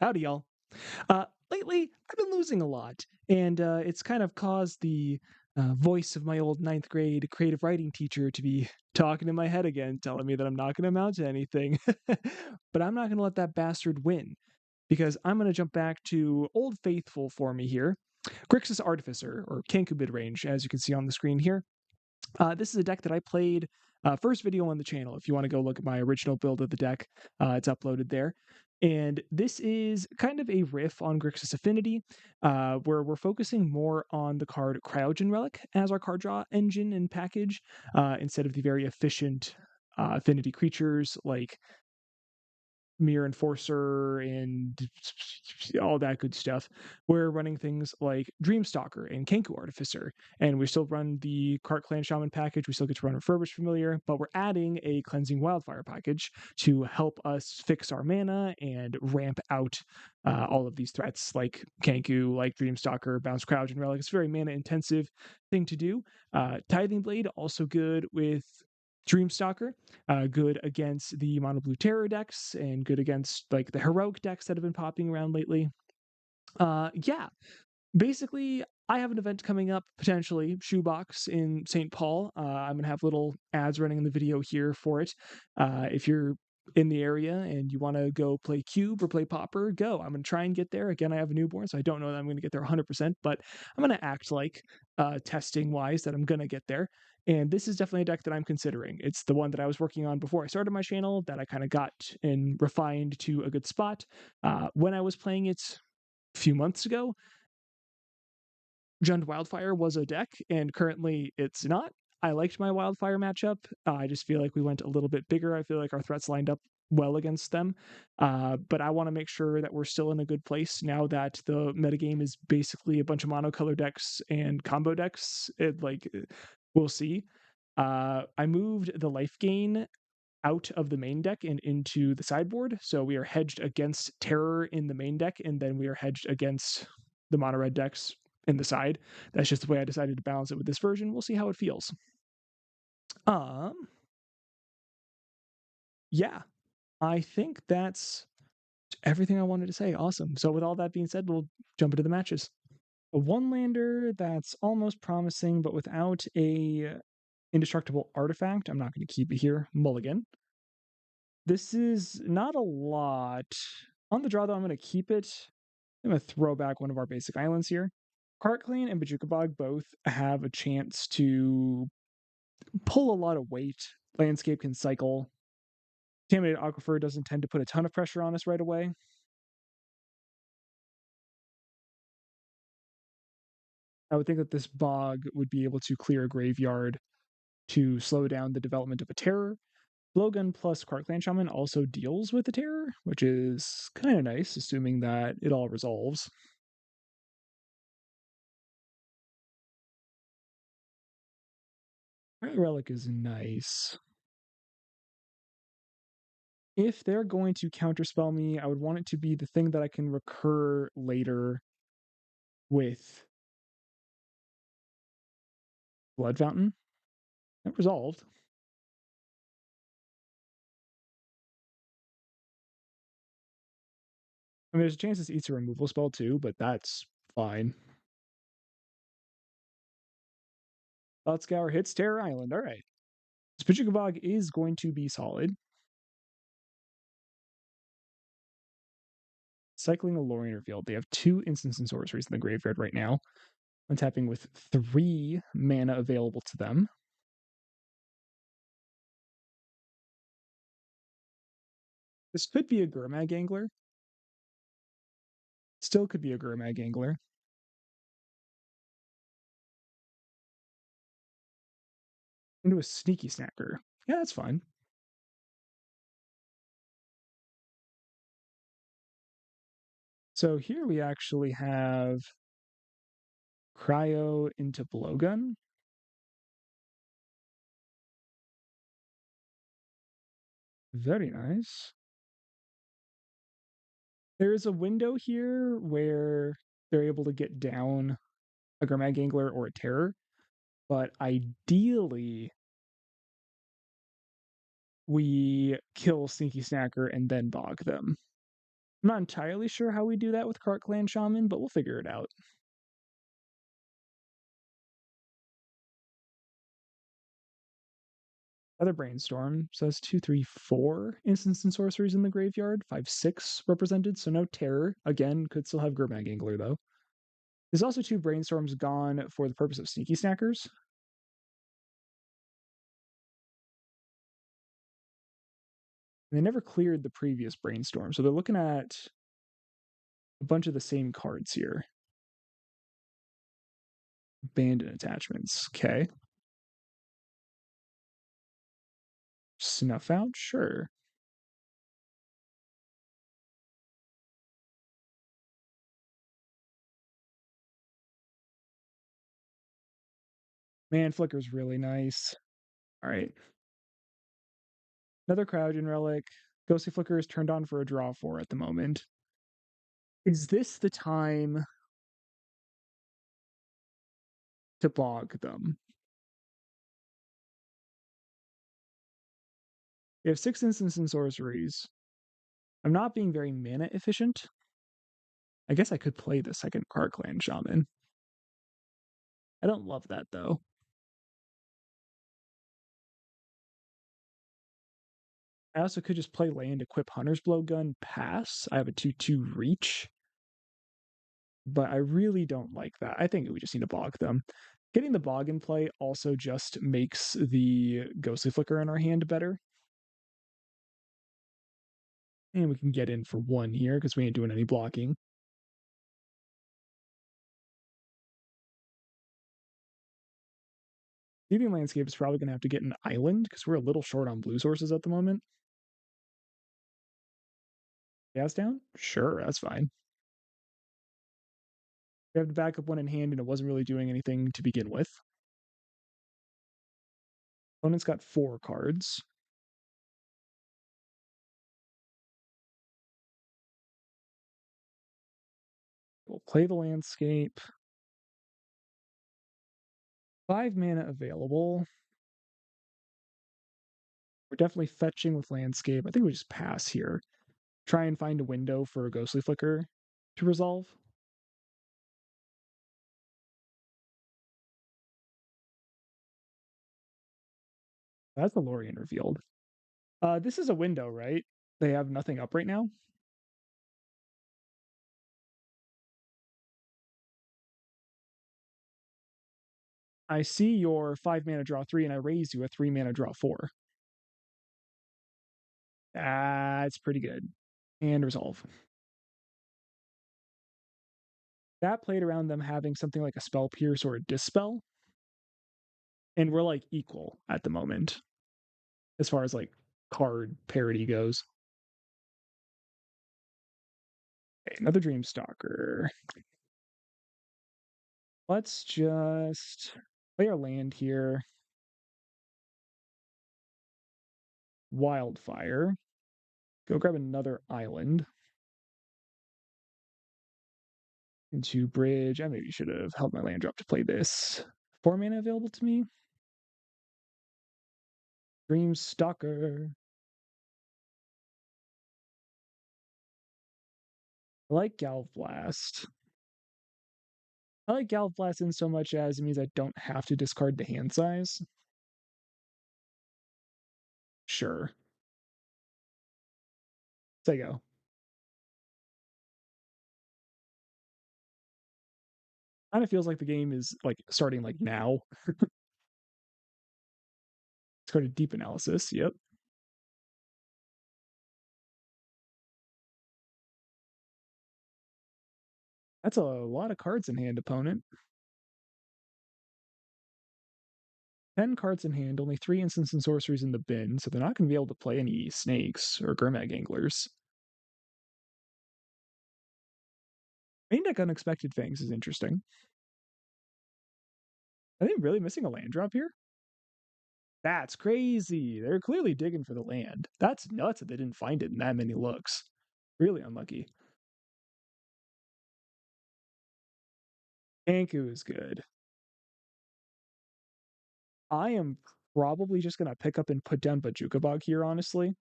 Howdy, y'all. Lately, I've been losing a lot, and it's kind of caused the voice of my old ninth grade creative writing teacher to be talking in my head again, telling me that I'm not going to amount to anything. But I'm not going to let that bastard win, because I'm going to jump back to Old Faithful for me here. Grixis Artificer, or kenku midrange, as you can see on the screen here. This is a deck that I played first video on the channel. If you want to go look at my original build of the deck, it's uploaded there. And this is kind of a riff on Grixis Affinity, where we're focusing more on the card Cryogen Relic as our card draw engine and package, instead of the very efficient affinity creatures like Mirror Enforcer and all that good stuff. We're running things like Dreamstalker and Kenku Artificer, and we still run the Cart Clan Shaman package. We still get to run Refurbished Familiar, but we're adding a Cleansing Wildfire package to help us fix our mana and ramp out all of these threats like Kenku, like Dreamstalker, Bounce Crowd, and Relic. It's a very mana intensive thing to do. Tithing Blade, also good with Dreamstalker, good against the mono blue terror decks and good against like the heroic decks that have been popping around lately. Yeah, basically, I have an event coming up potentially, Shoebox in St. Paul. I'm gonna have little ads running in the video here for it. If you're in the area and you want to go play Cube or play Pauper, go. I'm going to try and get there. Again, I have a newborn, so I don't know that I'm going to get there 100%, but I'm going to act like, testing wise, that I'm going to get there. And this is definitely a deck that I'm considering. It's the one that I was working on before I started my channel that I kind of got and refined to a good spot. When I was playing it a few months ago, Jund Wildfire was a deck, and currently it's not. I liked my Wildfire matchup. I just feel like we went a little bit bigger. I feel like our threats lined up well against them. But I want to make sure that we're still in a good place now that the metagame is basically a bunch of monocolor decks and combo decks. We'll see. I moved the life gain out of the main deck and into the sideboard. So we are hedged against terror in the main deck, and then we are hedged against the mono red decks in the side. That's just the way I decided to balance it with this version. We'll see how it feels. Yeah, I think that's everything I wanted to say. Awesome. So with all that being said, we'll jump into the matches. A one lander that's almost promising, but without a indestructible artifact. I'm not going to keep it here. Mulligan. This is not a lot. On the draw, though, I'm going to keep it. I'm going to throw back one of our basic islands here. Cart Clan and Bajuka Bog both have a chance to pull a lot of weight. Landscape can cycle. Contaminated Aquifer doesn't tend to put a ton of pressure on us right away. I would think that this bog would be able to clear a graveyard to slow down the development of a terror. Blowgun plus Cart Clan Shaman also deals with the terror, which is kind of nice, assuming that it all resolves. Relic is nice. If they're going to counterspell me, I would want it to be the thing that I can recur later with Blood Fountain. That resolved. I mean, there's a chance this eats a removal spell too, but that's fine. Thought Scour hits Terror Island. All right. Spichukabog is going to be solid. Cycling a Lorien Field. They have 2 instants and sorceries in the graveyard right now. Untapping with 3 mana available to them. This could be a Gurmag Angler. Still could be a Gurmag Angler. Into a Sneaky Snacker. Yeah, that's fine. So here we actually have Cryo into Blowgun. Very nice. There is a window here where they're able to get down a Gurmag Angler or a Terror, but ideally we kill Sneaky Snacker and then bog them. I'm not entirely sure how we do that with Cart Clan Shaman, but we'll figure it out. Other brainstorm says 2, 3, 4 instants and sorceries in the graveyard, 5, 6 represented, so no terror. Again, could still have Gurmag Angler though. There's also 2 brainstorms gone for the purpose of sneaky snackers. And they never cleared the previous brainstorm, so they're looking at a bunch of the same cards here. Abandon attachments. Okay. Snuff out? Sure. Man, Flicker's really nice. All right. Another Cryogen Relic. Ghostly Flicker is turned on for a draw 4 at the moment. Is this the time to bog them? We have 6 instants and sorceries. I'm not being very mana efficient. I guess I could play the second Cart Clan Shaman. I don't love that though. I also could just play land, equip Hunter's Blowgun, pass. I have a 2/2 reach. But I really don't like that. I think we just need to bog them. Getting the bog in play also just makes the Ghostly Flicker in our hand better. And we can get in for 1 here because we ain't doing any blocking. Leaving Landscape is probably going to have to get an island because we're a little short on blue sources at the moment. Gas down? Sure, that's fine. We have the backup 1 in hand and it wasn't really doing anything to begin with. Opponent's got 4 cards. We'll play the Landscape. 5 mana available. We're definitely fetching with Landscape. I think we just pass here. Try and find a window for a Ghostly Flicker to resolve. That's the Lorien revealed. This is a window, right? They have nothing up right now. I see your 5 mana draw 3, and I raise you a 3 mana draw 4. That's pretty good. And resolve. That played around them having something like a Spell Pierce or a Dispel. And we're like equal at the moment as far as like card parity goes. Okay, another Dreamstalker. Let's just play our land here. Wildfire. Go grab another island. Into bridge. I maybe should have held my land drop to play this. 4 mana available to me. Dream Stalker. I like Galv Blast. I like Galv Blast in so much as it means I don't have to discard the hand size. Sure. Say go. Kind of feels like the game is like starting like now. It's called a deep analysis. Yep. That's a lot of cards in hand, opponent. 10 cards in hand, only 3 instants and sorceries in the bin, so they're not going to be able to play any snakes or Gurmag Anglers. Main deck Unexpected Fangs is interesting. Are they really missing a land drop here? That's crazy. They're clearly digging for the land. That's nuts that they didn't find it in that many looks. Really unlucky. Kenku is good. I am probably just going to pick up and put down Bajuka Bog here, honestly.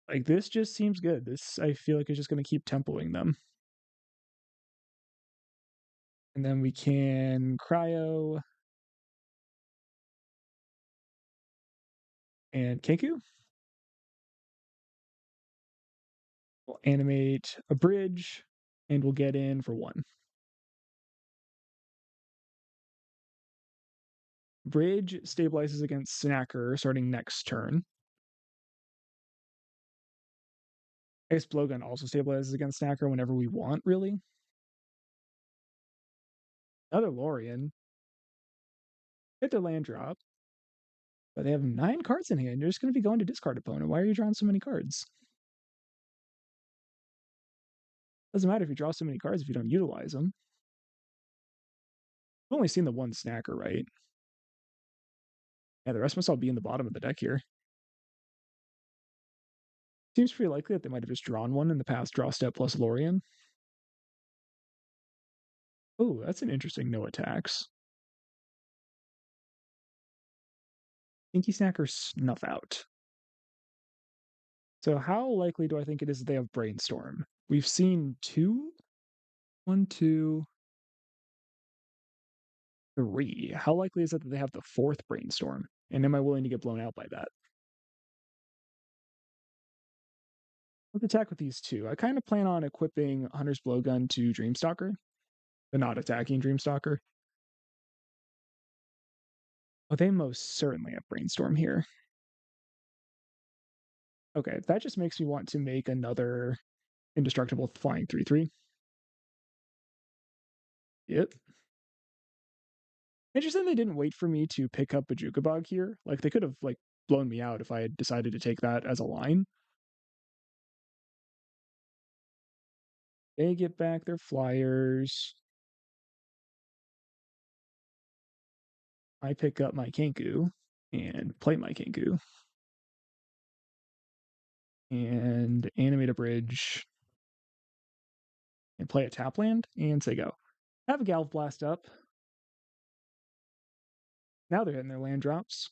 Like, this just seems good. This, I feel like, is just going to keep tempoing them. And then we can cryo and kenku. We'll animate a bridge, and we'll get in for 1. Bridge stabilizes against Snacker starting next turn. I guess Blowgun also stabilizes against Snacker whenever we want, really. Another Lorien. Hit their land drop. But they have 9 cards in hand. You're just going to be going to discard opponent. Why are you drawing so many cards? Doesn't matter if you draw so many cards if you don't utilize them. I've only seen the one Snacker, right? Yeah, the rest must all be in the bottom of the deck here. Seems pretty likely that they might have just drawn one in the past draw step plus Lorien. Oh, that's an interesting no attacks. Stinky Snacker Snuff Out. So how likely do I think it is that they have Brainstorm? We've seen 2? 1, 2, 3. How likely is it that they have the 4th Brainstorm? And am I willing to get blown out by that? Let's attack with these 2. I kind of plan on equipping Hunter's Blowgun to Dreamstalker, but not attacking Dreamstalker. Oh, they most certainly have Brainstorm here. Okay, that just makes me want to make another indestructible flying 3/3. Yep. Interesting they didn't wait for me to pick up Bajukabog here. Like, they could have, like, blown me out if I had decided to take that as a line. They get back their flyers. I pick up my kenku and play my kenku. And animate a bridge. And play a tap land and say go. Have a Galv Blast up. Now they're hitting their land drops.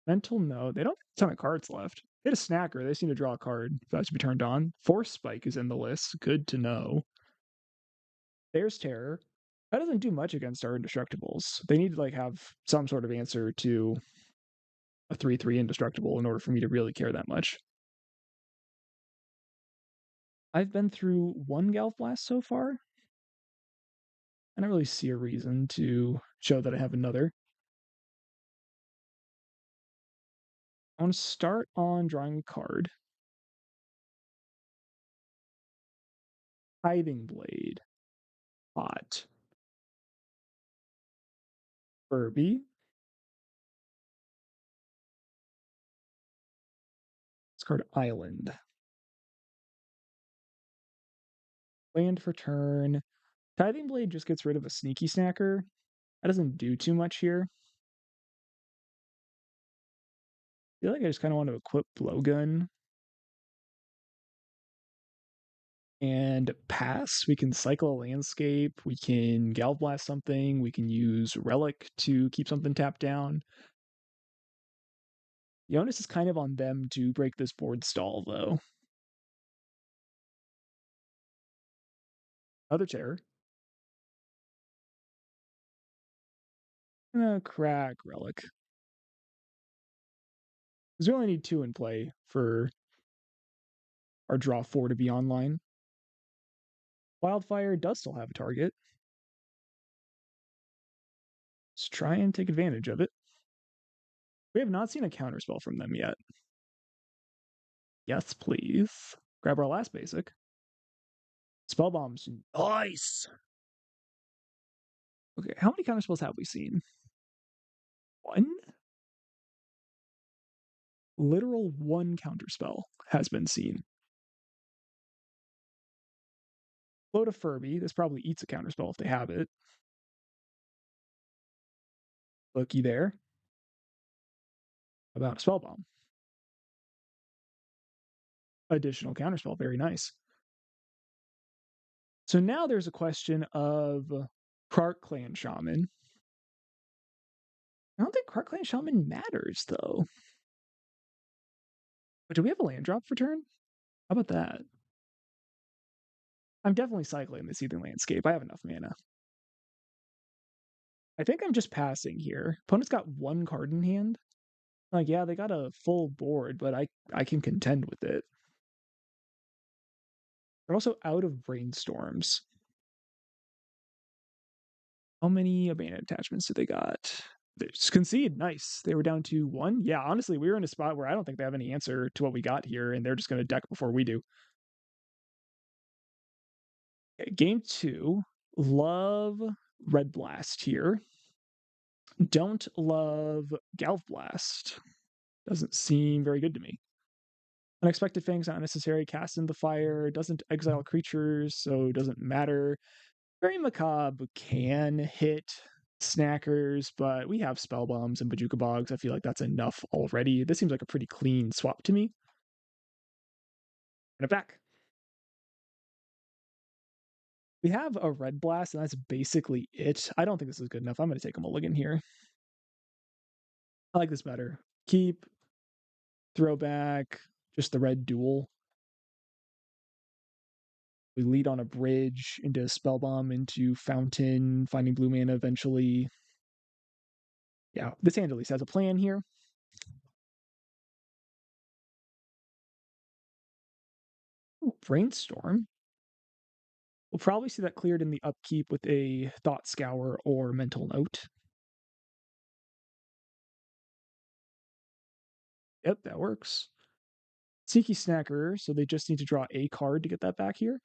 Mental no. They don't have a ton of cards left. Hit a Snacker. They seem to draw a card. That should be turned on. Force Spike is in the list. Good to know. There's Terror. That doesn't do much against our Indestructibles. They need to like have some sort of answer to a 3/3 Indestructible in order for me to really care that much. I've been through 1 Galv Blast so far. I don't really see a reason to show that I have another. I want to start on drawing a card. Tithing Blade. Hot. Furby. Discard Island. Land for turn. Tithing Blade just gets rid of a Sneaky Snacker. That doesn't do too much here. I feel like I just kind of want to equip Blowgun. And pass. We can cycle a landscape. We can Galv Blast something. We can use Relic to keep something tapped down. The onus is kind of on them to break this board stall, though. Other Terror. I'm gonna crack Relic. Because we only need 2 in play for our draw 4 to be online. Wildfire does still have a target. Let's try and take advantage of it. We have not seen a counterspell from them yet. Yes, please. Grab our last basic. Spell bombs. Nice! Okay, how many counterspells have we seen? 1? Literal 1 counterspell has been seen. Float a Furby. This probably eats a counterspell if they have it. Looky there. About a spell bomb. Additional counterspell. Very nice. So now there's a question of Krark Clan Shaman. I don't think Krark Clan Shaman matters, though. But do we have a land drop for turn? How about that? I'm definitely cycling the Seething Landscape. I have enough mana. I think I'm just passing here. Opponent's got one card in hand. Like, yeah, they got a full board, but I can contend with it. They're also out of brainstorms. How many abandoned attachments do they got? They just concede. Nice. They were down to 1. Yeah, honestly, we were in a spot where I don't think they have any answer to what we got here, and they're just going to deck before we do. Okay, game 2. Love Red Blast here. Don't love Galv Blast. Doesn't seem very good to me. Unexpected Fang's not necessary. Cast in the fire. Doesn't exile creatures, so doesn't matter. Very Macabre can hit Snackers, but we have Spell Bombs and Bajuka Bogs. I feel like that's enough already. This seems like a pretty clean swap to me. And it back. We have a Red Blast, and that's basically it. I don't think this is good enough. I'm going to take a mulligan here. I like this better. Keep, throwback, just the red duel. We lead on a bridge into Spellbomb, into Fountain, finding blue mana eventually. Yeah, this hand at least has a plan here. Ooh, Brainstorm. We'll probably see that cleared in the upkeep with a Thought Scour or Mental Note. Yep, that works. Seeky Snacker, so they just need to draw a card to get that back here.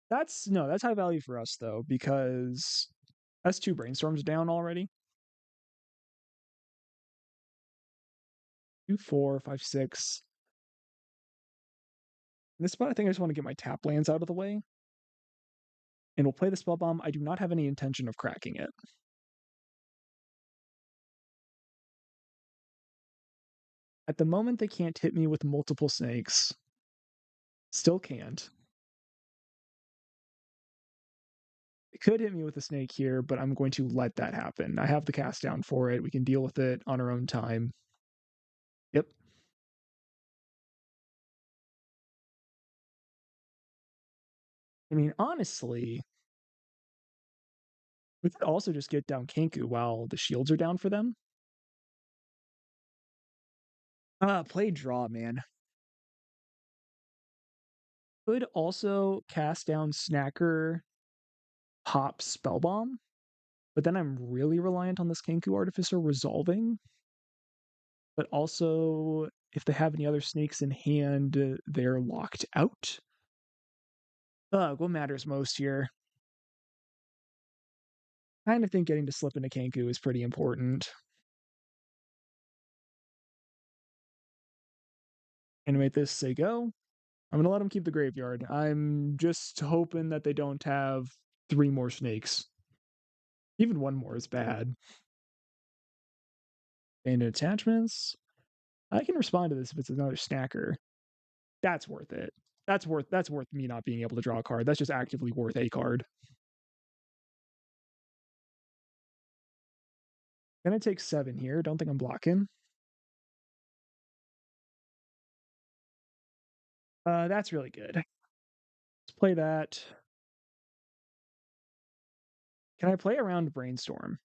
That's high value for us though, because that's 2 brainstorms down already. 2, 4, 5, 6. In this spot, I think I just want to get my tap lands out of the way. And we'll play the Spell Bomb. I do not have any intention of cracking it. At the moment, they can't hit me with multiple snakes. Still can't. They could hit me with a snake here, but I'm going to let that happen. I have the cast down for it. We can deal with it on our own time. Yep. I mean, honestly, we could also just get down Kenku while the shields are down for them. Play draw, man. Could also cast down Snacker, pop Spellbomb, but then I'm really reliant on this Kenku Artificer resolving. But also, if they have any other snakes in hand, they're locked out. What matters most here? I kind of think getting to slip into Kenku is pretty important. Animate this, say go. I'm gonna let them keep the graveyard. I'm just hoping that they don't have 3 more snakes. Even 1 more is bad. And attachments. I can respond to this if it's another snacker. That's worth it. That's worth me not being able to draw a card. That's just actively worth a card. Gonna take 7 here. Don't think I'm blocking. That's really good. Let's play that. Can I play around Brainstorm?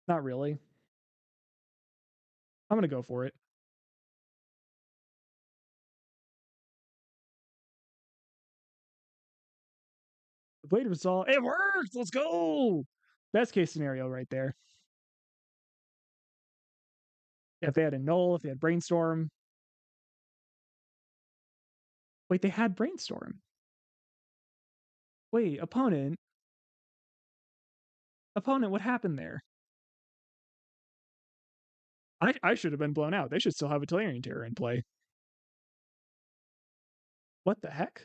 Not really. I'm gonna go for it. The Blade Resolve. It worked! Let's go! Best case scenario right there. If they had a null, if they had Brainstorm. Wait, they had Brainstorm. Wait, opponent. Opponent, what happened there? I should have been blown out. They should still have a Tolarian Terror in play. What the heck?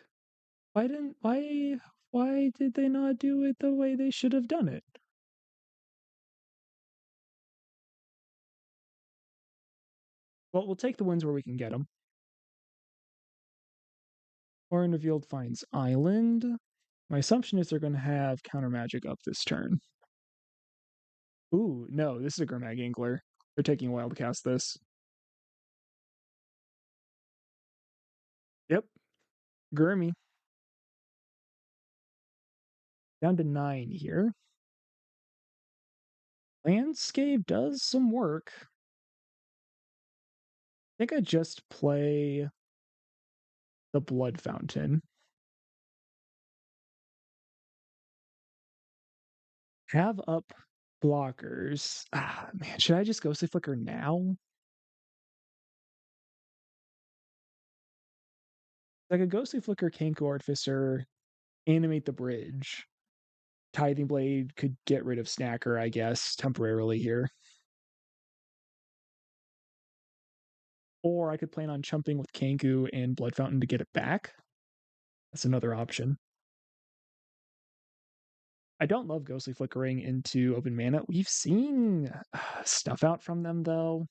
Why did they not do it the way they should have done it? Well, we'll take the wins where we can get them. Orin Revealed finds Island. My assumption is they're going to have counter magic up this turn. Ooh, no, this is a Gurmag Angler. They're taking a while to cast this. Yep, Gurmy. Down to 9 here. Landscape does some work. I think I just play the Blood Fountain. Have up blockers. Ah, man, should I just Ghostly Flicker now? Like a Ghostly Flicker, Kenku Artificer, animate the bridge. Tithing Blade could get rid of Snacker, I guess, temporarily here. Or I could plan on chumping with Kenku and Blood Fountain to get it back. That's another option. I don't love Ghostly Flickering into open mana. We've seen stuff out from them, though.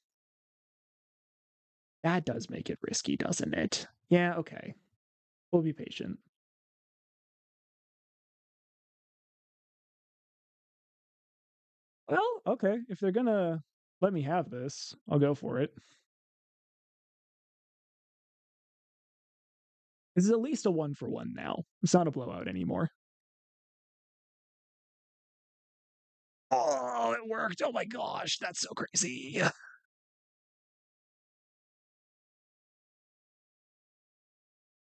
That does make it risky, doesn't it? Yeah, okay. We'll be patient. Well, okay. If they're gonna let me have this, I'll go for it. This is at least a 1-for-1 now. It's not a blowout anymore. Oh, it worked. Oh my gosh, that's so crazy.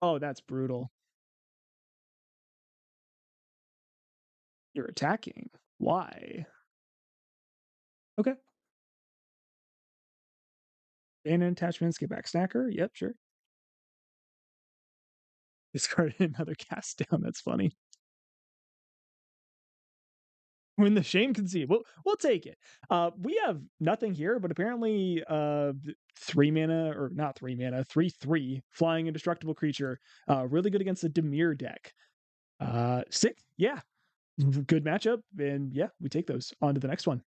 Oh, that's brutal. You're attacking. Why? Okay. And attachments, get back Snacker. Yep, sure. Discarded another cast down. That's funny. When the shame conceived, we'll take it. We have nothing here, but apparently, 3 mana or not 3 mana, 3/3 flying indestructible creature, really good against the Dimir deck. Sick, yeah, good matchup, and yeah, we take those. On to the next one.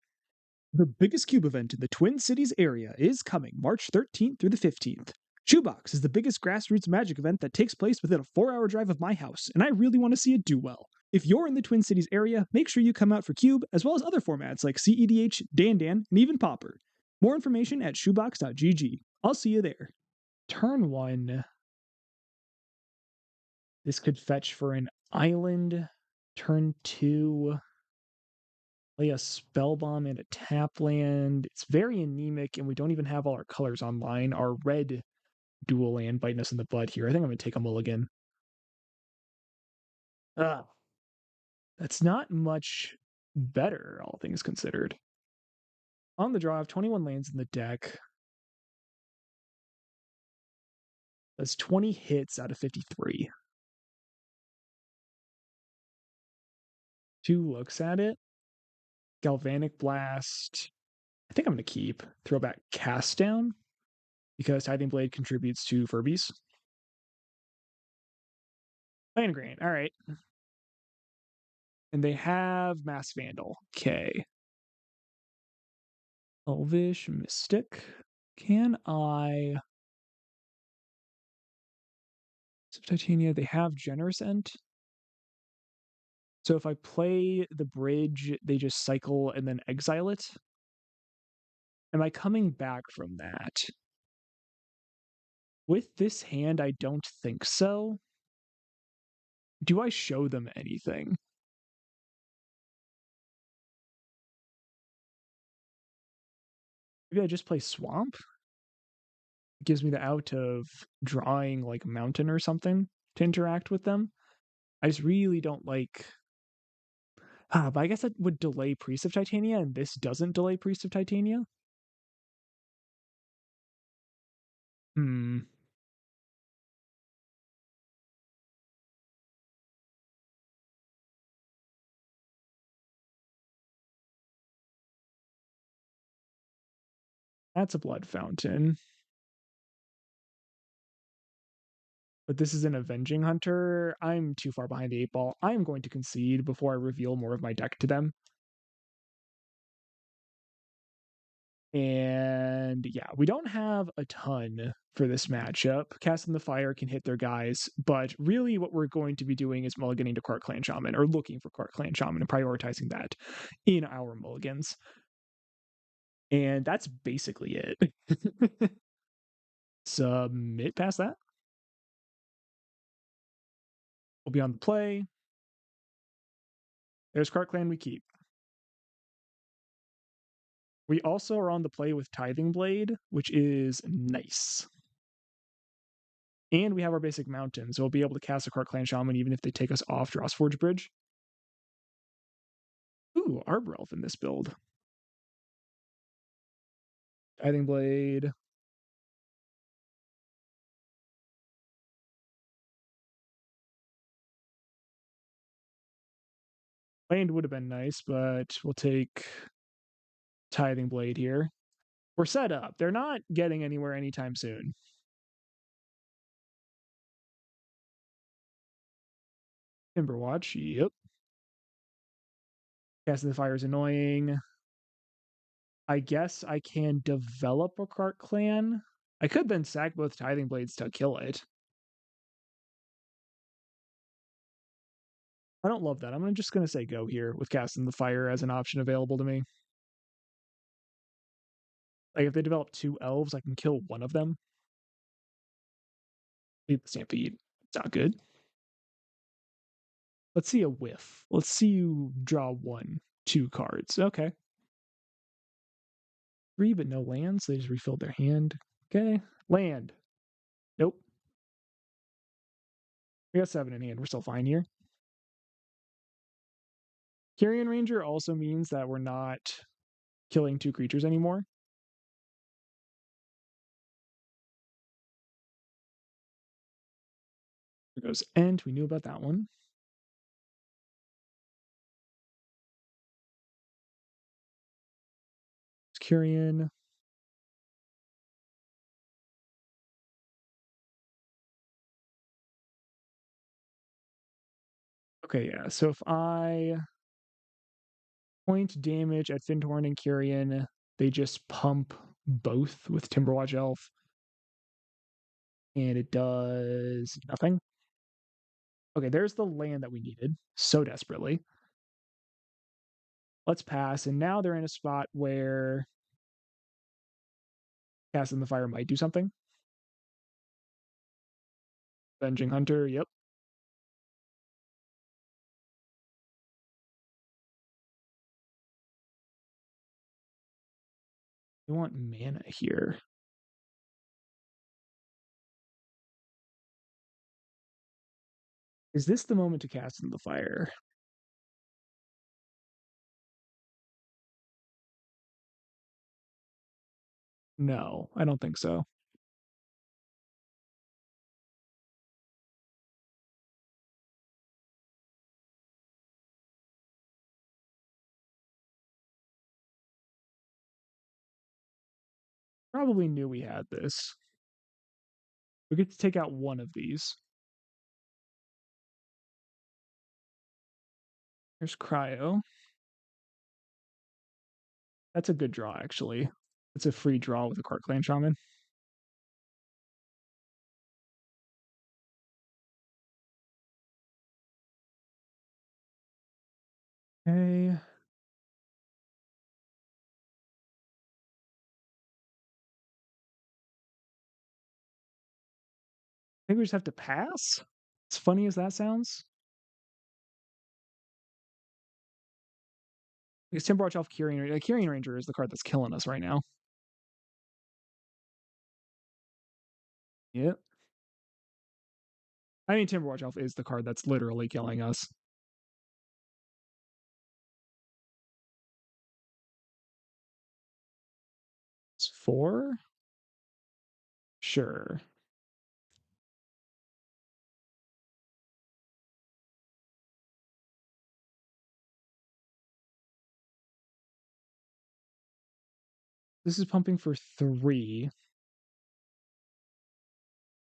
The biggest cube event in the Twin Cities area is coming March 13th through the 15th. Shoebox is the biggest grassroots magic event that takes place within a 4-hour drive of my house, and I really want to see it do well. If you're in the Twin Cities area, make sure you come out for Cube, as well as other formats like CEDH, Dan, and even Pauper. More information at shoebox.gg. I'll see you there. Turn 1. This could fetch for an island. Turn 2. Play a Spellbomb and a tap land. It's very anemic, and we don't even have all our colors online. Our red dual land biting us in the butt here. I think I'm going to take a mulligan. Ah, that's not much better, all things considered. On the draw, I have 21 lands in the deck. That's 20 hits out of 53. 2 looks at it. Galvanic Blast. I think I'm going to keep. Throwback Cast Down, because Tithing Blade contributes to Furbies. Land Grant, all right. And they have Mass Vandal. Okay. Elvish Mystic. Can I... Titania, they have Generous Ent. So if I play the bridge, they just cycle and then exile it. Am I coming back from that? With this hand, I don't think so. Do I show them anything? Maybe I just play Swamp? It gives me the out of drawing like Mountain or something to interact with them. I just really don't like... but I guess that would delay Priest of Titania, and this doesn't delay Priest of Titania? Hmm. That's a Blood Fountain. But this is an Avenging Hunter. I'm too far behind the 8 ball. I am going to concede before I reveal more of my deck to them. And yeah, we don't have a ton for this matchup. Casting the Fire can hit their guys, but really what we're going to be doing is mulliganing to Quark Clan Shaman, or looking for Quark Clan Shaman and prioritizing that in our mulligans. And that's basically it. Submit past that. We'll be on the play. There's Cart Clan we keep. We also are on the play with Tithing Blade, which is nice. And we have our basic mountain, so we'll be able to cast a Cart Clan Shaman even if they take us off Drossforge Bridge. Ooh, Arbor Elf in this build. Tithing Blade. Land would have been nice, but we'll take Tithing Blade here. We're set up. They're not getting anywhere anytime soon. Timberwatch, yep. Casting the Fire is annoying. I guess I can develop a Cart Clan. I could then sack both Tithing Blades to kill it. I don't love that. I'm just going to say go here with Casting the Fire as an option available to me. Like, if they develop 2 elves, I can kill one of them. Leave the Stampede. It's not good. Let's see a whiff. Let's see you draw 1, 2 cards. Okay. 3, but no lands. They just refilled their hand. Okay. Land. Nope. We got 7 in hand. We're still fine here. Carrion Ranger also means that we're not killing 2 creatures anymore. There goes Ent. We knew about that one. It's Carrion. Okay, yeah. So if I point damage at Fintorn and Carrion, they just pump both with Timberwatch Elf. And it does nothing. Okay, there's the land that we needed so desperately. Let's pass. And now they're in a spot where Casting the Fire might do something. Avenging Hunter, yep. We want mana here. Is this the moment to cast in the fire? No, I don't think so. Probably knew we had this. We get to take out one of these. There's Cryo. That's a good draw, actually. It's a free draw with a Cart Clan Shaman. Okay. I think we just have to pass. As funny as that sounds. Because Timberwatch Elf Kyrian Ranger. Kyrian Ranger is the card that's killing us right now. Yep. I mean, Timberwatch Elf is the card that's literally killing us. It's 4? Sure. This is pumping for 3.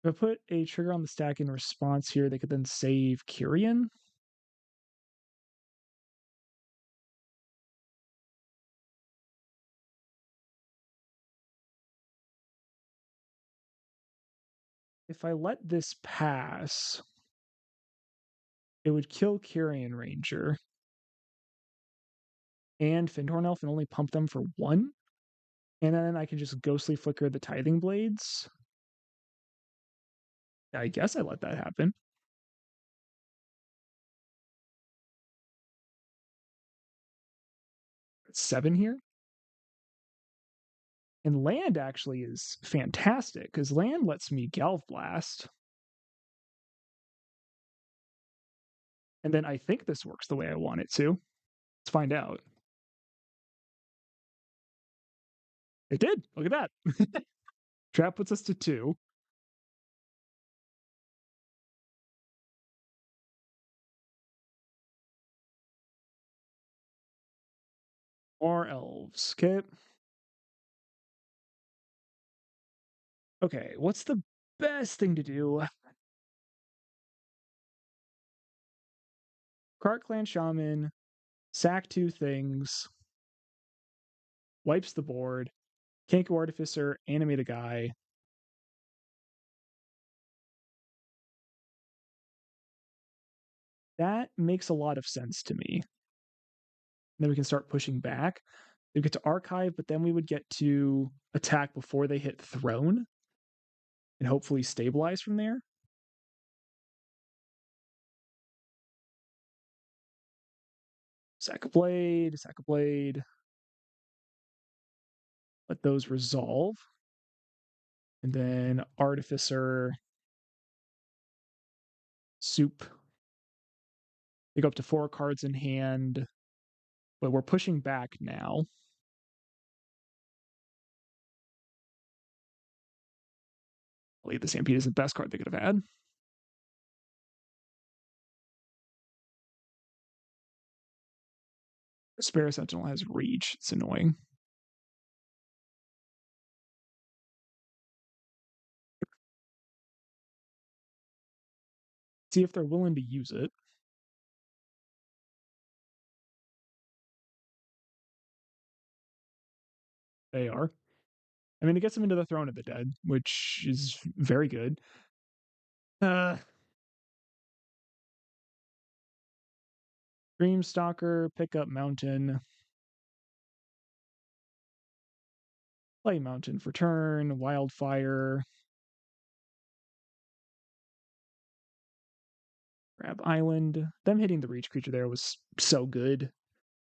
If I put a trigger on the stack in response here, they could then save Kyrian. If I let this pass, it would kill Kyrian Ranger and Fintorn Elf and only pump them for 1. And then I can just ghostly flicker the tithing blades. I guess I let that happen. It's 7 here. And land actually is fantastic because land lets me Galv Blast. And then I think this works the way I want it to. Let's find out. It did. Look at that. Trap puts us to 2. More elves. Okay. Okay, what's the best thing to do? Cart Clan Shaman, sack 2 things, wipes the board, Kenku Artificer, animate a guy. That makes a lot of sense to me. Then we can start pushing back. We get to archive, but then we would get to attack before they hit throne and hopefully stabilize from there. Sack a blade, sack a blade. Let those resolve. And then Artificer, Soup. They go up to 4 cards in hand, but we're pushing back now. I believe the Stampede is the best card they could have had. Spare Sentinel has reach. It's annoying. See if they're willing to use it. They are. I mean, it gets them into the Throne of the Dead, which is very good. Dreamstalker, pick up Mountain. Play Mountain for turn. Wildfire. Grab Island. Them hitting the reach creature there was so good.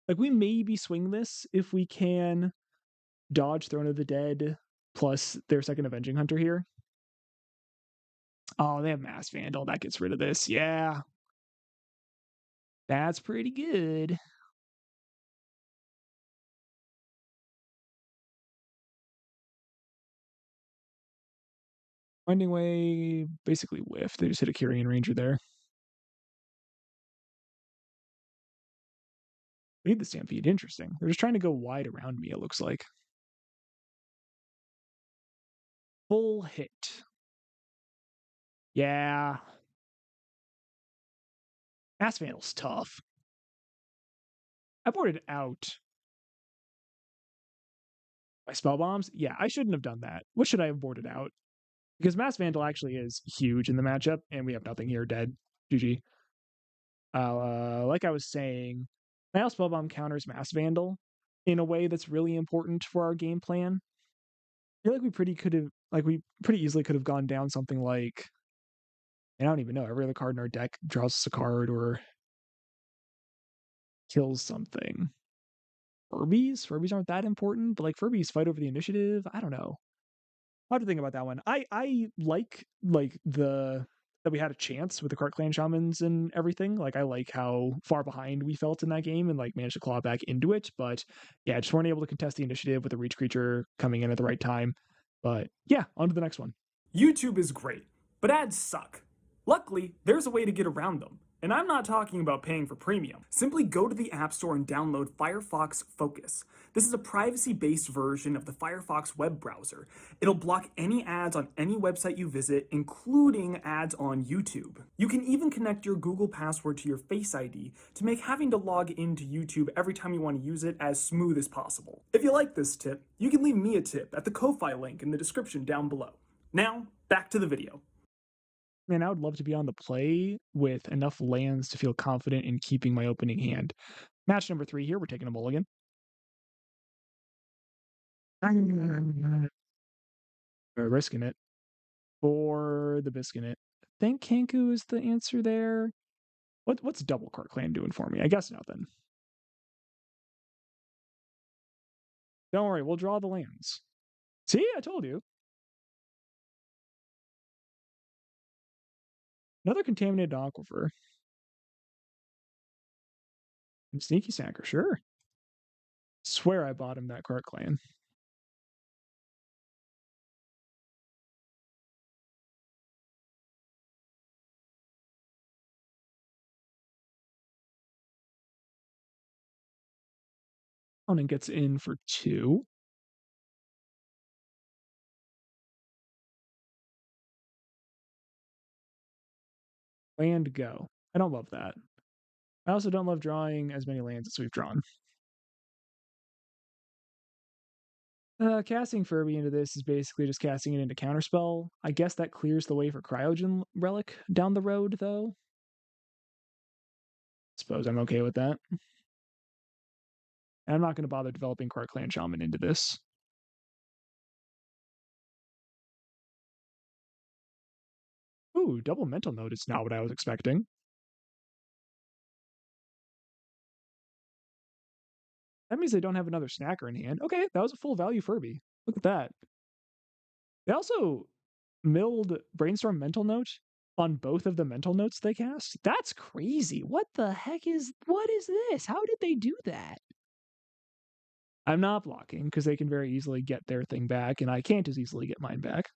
Like, we maybe swing this if we can dodge Throne of the Dead plus their second Avenging Hunter here. Oh, they have Mass Vandal. That gets rid of this. Yeah. That's pretty good. Finding Way, basically whiff. They just hit a Kyrian Ranger there. Lead the Stampede. Interesting. They're just trying to go wide around me, it looks like. Full hit. Yeah. Mass Vandal's tough. I boarded out my spell bombs. Yeah, I shouldn't have done that. What should I have boarded out? Because Mass Vandal actually is huge in the matchup, and we have nothing here. Dead. GG. Like I was saying, Nile Spellbomb counters Mass Vandal in a way that's really important for our game plan. I feel like we pretty easily could have gone down something like, I don't even know, every other card in our deck draws us a card or kills something. Furbies aren't that important, but like Furbies fight over the initiative. I don't know. I'll have to think about that one. I like the that we had a chance with the Cart Clan Shamans and everything. Like, I like how far behind we felt in that game and like managed to claw back into it. But yeah, just weren't able to contest the initiative with a reach creature coming in at the right time. But yeah, on to the next one. YouTube is great, but ads suck. Luckily, there's a way to get around them. And I'm not talking about paying for premium. Simply go to the App Store and download Firefox Focus. This is a privacy-based version of the Firefox web browser. It'll block any ads on any website you visit, including ads on YouTube. You can even connect your Google password to your Face ID to make having to log into YouTube every time you want to use it as smooth as possible. If you like this tip, you can leave me a tip at the Ko-Fi link in the description down below. Now, back to the video. Man, I would love to be on the play with enough lands to feel confident in keeping my opening hand. Match number 3 here. We're taking a mulligan. We're risking it for the biscuit. I think Kenku is the answer there. What's Double Court Clan doing for me? I guess nothing. Don't worry, we'll draw the lands. See, I told you. Another contaminated aquifer. And Sneaky Snacker, sure. Swear I bought him that Court Clan. Opponent gets in for 2. Land go. I don't love that. I also don't love drawing as many lands as we've drawn. Casting Furby into this is basically just casting it into Counterspell. I guess that clears the way for Cryogen Relic down the road, though. Suppose I'm okay with that. And I'm not going to bother developing Quark Clan Shaman into this. Ooh, double Mental Note is not what I was expecting. That means they don't have another snacker in hand. Okay, that was a full value Furby. Look at that. They also milled Brainstorm Mental Note on both of the mental notes they cast. That's crazy. What is this? How did they do that? I'm not blocking because they can very easily get their thing back, and I can't as easily get mine back.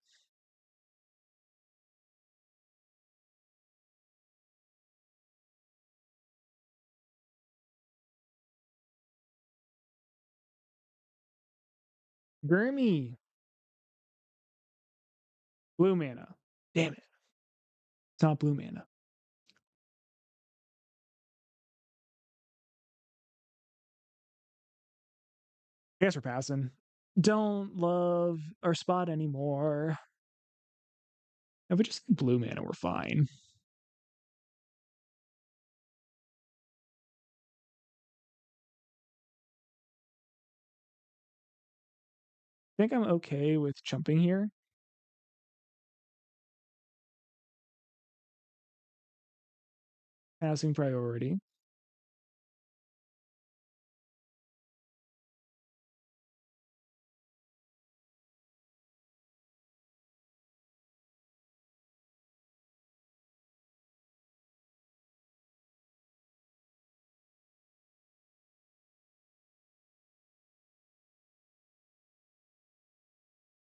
Gurmy. Blue mana. Damn it. It's not blue mana. I guess we're passing. Don't love our spot anymore. If we just get blue mana, we're fine. I think I'm okay with jumping here. Passing priority.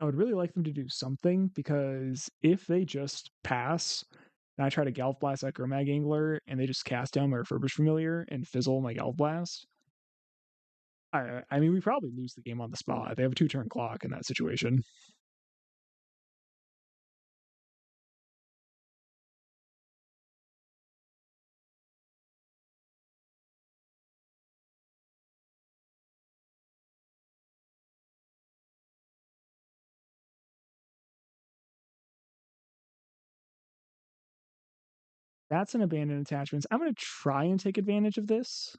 I would really like them to do something because if they just pass and I try to Galv Blast that Gurmag Angler and they just cast down my Refurbished Familiar and fizzle my Galv Blast, I mean, we probably lose the game on the spot. They have a 2-turn clock in that situation. That's an abandoned attachments. I'm going to try and take advantage of this.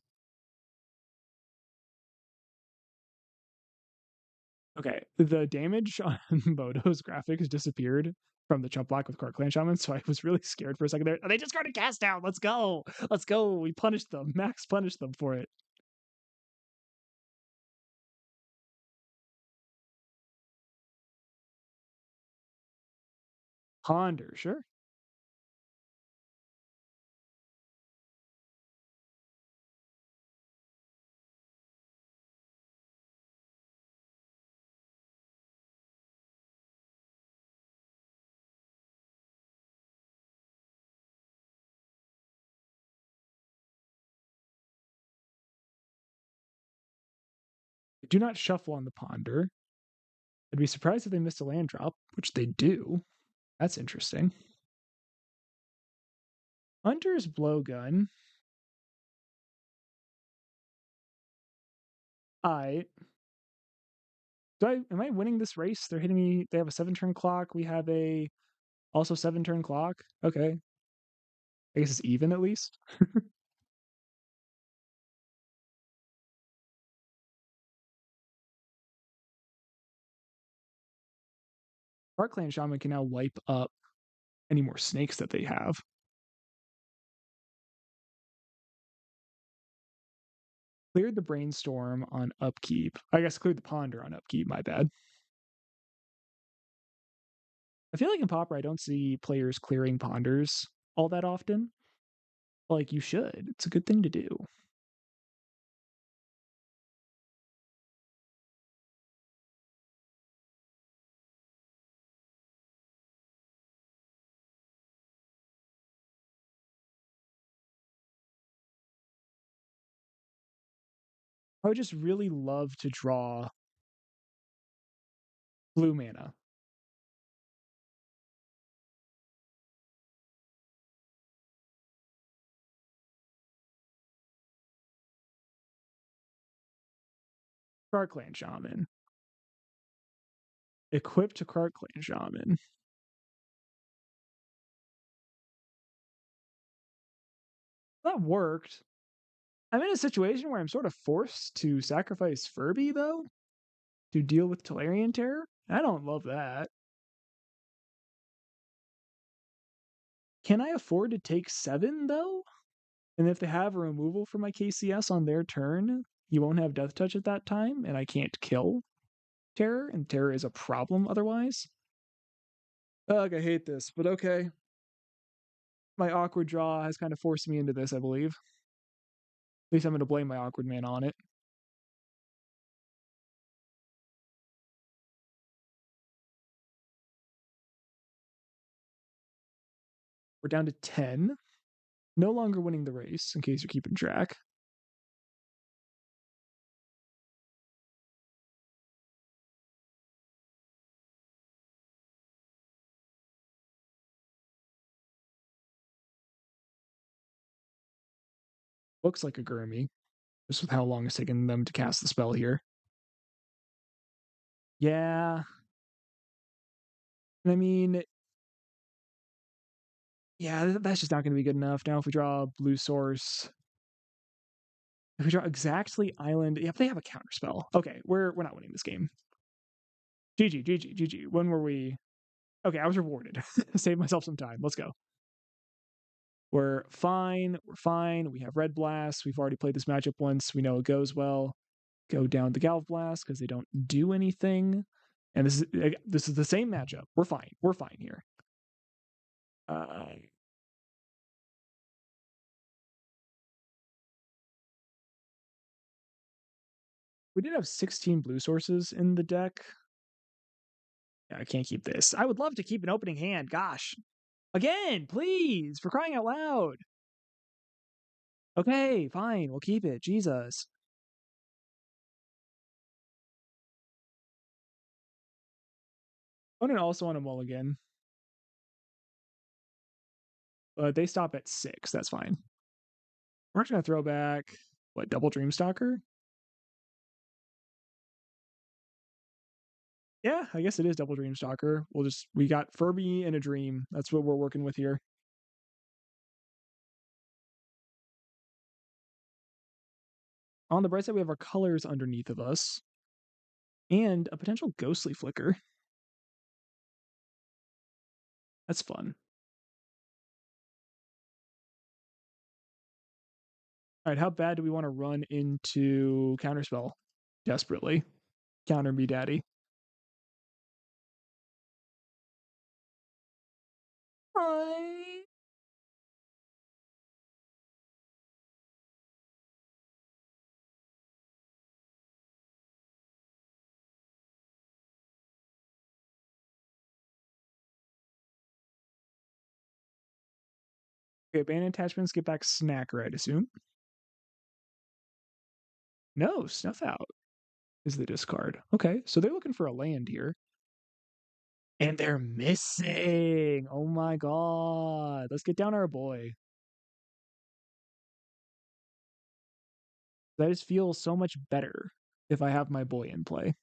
Okay, the damage on Moto's graphics disappeared from the chump block with Quark Clan Shaman, so I was really scared for a second there. They just got a cast down. Let's go. Let's go. We punished them. Max punished them for it. Ponder, sure. Do not shuffle on the Ponder. I'd be surprised if they missed a land drop, which they do. That's interesting. Hunter's Blowgun. I am I winning this race? They're hitting me. They have a 7-turn clock. We have a also 7-turn clock. Okay. I guess it's even at least. Our clan shaman can now wipe up any more snakes that they have. Cleared the brainstorm on upkeep. I guess cleared the ponder on upkeep, my bad. I feel like in Pauper I don't see players clearing ponders all that often. Like you should. It's a good thing to do. I would just really love to draw blue mana. Card Clan Shaman. Equipped to Card Clan Shaman. That worked. I'm in a situation where I'm sort of forced to sacrifice Furby, though, to deal with Tolarian Terror. I don't love that. Can I afford to take 7, though? And if they have a removal for my KCS on their turn, you won't have Death Touch at that time, and I can't kill Terror, and Terror is a problem otherwise. Ugh, I hate this, but okay. My awkward draw has kind of forced me into this, I believe. At least I'm going to blame my awkward man on it. We're down to 10. No longer winning the race, in case you're keeping track. Looks like a Gurmy, just with how long it's taken them to cast the spell here. Yeah. I mean, yeah, that's just not going to be good enough. Now, if we draw a blue source, if we draw exactly Island, yeah, if they have a counter spell. Okay, we're not winning this game. GG, GG, GG. When were we? Okay, I was rewarded. Saved myself some time. Let's go. We're fine. We're fine. We have Red Blast. We've already played this matchup once. We know it goes well. Go down the Galv Blast because they don't do anything. And this is the same matchup. We're fine. We're fine here. We did have 16 blue sources in the deck. Yeah, I can't keep this. I would love to keep an opening hand. Gosh. Again, please, for crying out loud. Okay, fine. We'll keep it. Jesus. Opponent also on a mulligan. But they stop at 6. That's fine. We're actually going to throw back, what, double Dreamstalker? Yeah, I guess it is double Dreamstalker. We got Furby and a Dream. That's what we're working with here. On the bright side, we have our colors underneath of us. And a potential Ghostly Flicker. That's fun. All right, how bad do we want to run into Counterspell? Desperately. Counter me, daddy. Hi. Okay, abandoned attachments get back Snacker, I'd assume. No, Snuff Out is the discard. Okay, so they're looking for a land here. And they're missing. Oh my god. Let's get down our boy. That just feels so much better if I have my boy in play.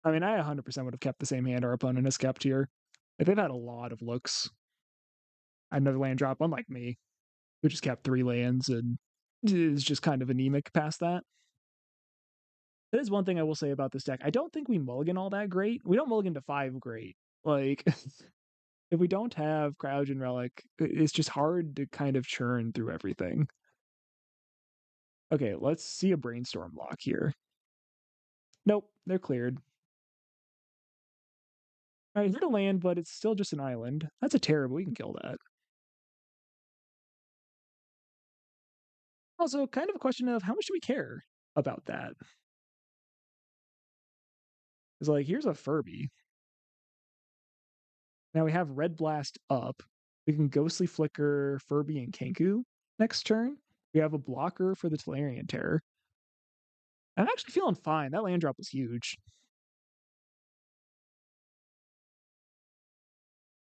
I mean, I 100% would have kept the same hand our opponent has kept here. Like, they've had a lot of looks. Another land drop, unlike me, who just kept 3 lands and is just kind of anemic past that. That is one thing I will say about this deck. I don't think we mulligan all that great. We don't mulligan to 5 great. Like, if we don't have Cryogen Relic, it's just hard to kind of churn through everything. Okay, let's see a Brainstorm block here. Nope, they're cleared. All right, hit a land, but it's still just an island. That's a terrible. We can kill that. Also, kind of a question of how much do we care about that? It's like, here's a Furby. Now we have Red Blast up. We can Ghostly Flicker, Furby, and Kenku next turn. We have a blocker for the Tolarian Terror. I'm actually feeling fine. That land drop was huge.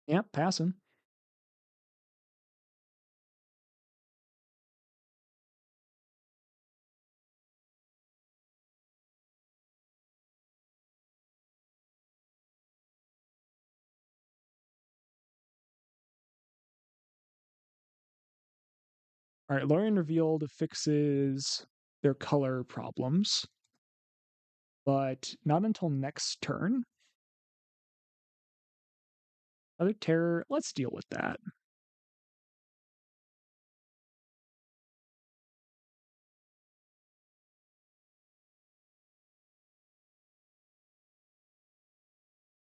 Yep, passing. All right, Lorien Revealed fixes their color problems, but not until next turn. Other Terror, let's deal with that.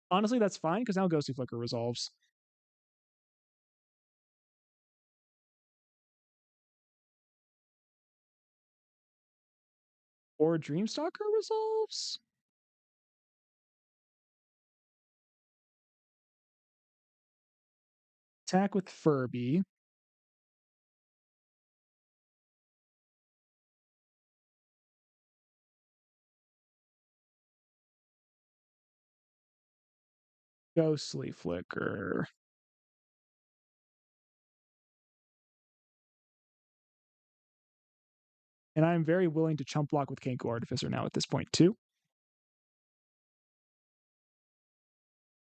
Honestly, that's fine, because now Ghostly Flicker resolves. Or Dreamstalker resolves? Attack with Furby. Ghostly Flicker. And I'm very willing to chump block with Kenku Artificer now at this point, too.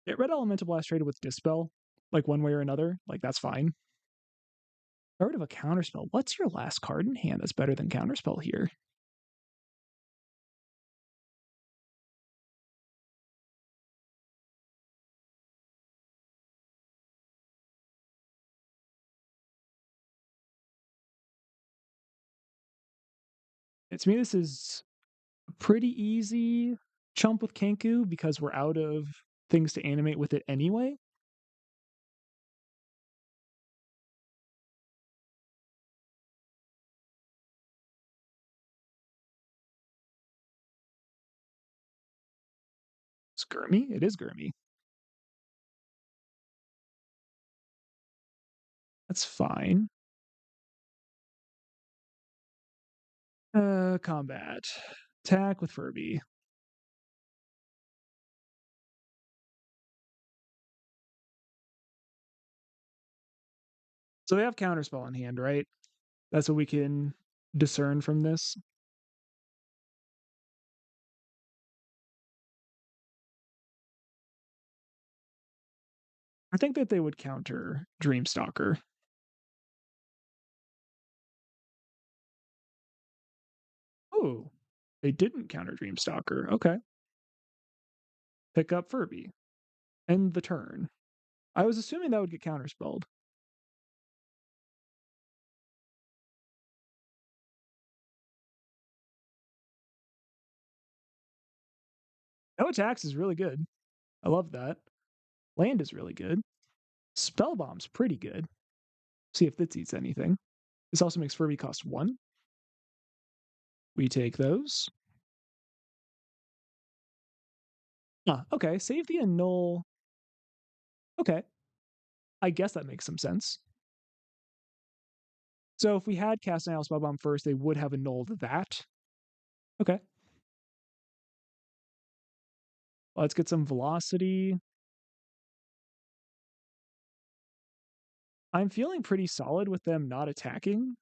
Get Red Elemental Blast traded with Dispel, like one way or another. Like, that's fine. Get rid of a Counterspell. What's your last card in hand that's better than Counterspell here? To me, this is pretty easy chump with Kenku because we're out of things to animate with it anyway. Skirmy? It is Gurmy. That's fine. Combat. Attack with Furby. So they have Counterspell in hand, right? That's what we can discern from this. I think that they would counter Dreamstalker. Oh, they didn't counter Dreamstalker. Okay. Pick up Furby. End the turn. I was assuming that would get counterspelled. No attacks is really good. I love that. Land is really good. Spellbomb's pretty good. See if this eats anything. This also makes Furby cost 1. We take those. Okay. Save the annul. Okay. I guess that makes some sense. So if we had Cast Annihilate Spellbomb first, they would have annulled that. Okay. Let's get some velocity. I'm feeling pretty solid with them not attacking.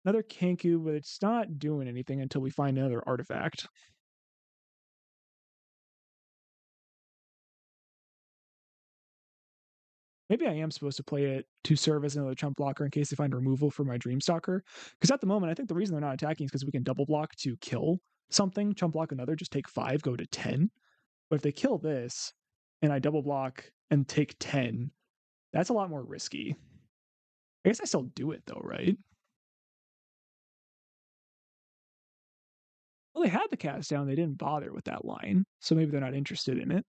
Another kenku, but it's not doing anything until we find another artifact. Maybe I am supposed to play it to serve as another chump blocker in case they find removal for my Dreamstalker. Because at the moment, I think the reason they're not attacking is because we can double block to kill something, chump block another, just take 5, go to 10. But if they kill this, and I double block and take 10, that's a lot more risky. I guess I still do it though, right? Well, they had the cast down, they didn't bother with that line, so maybe they're not interested in it.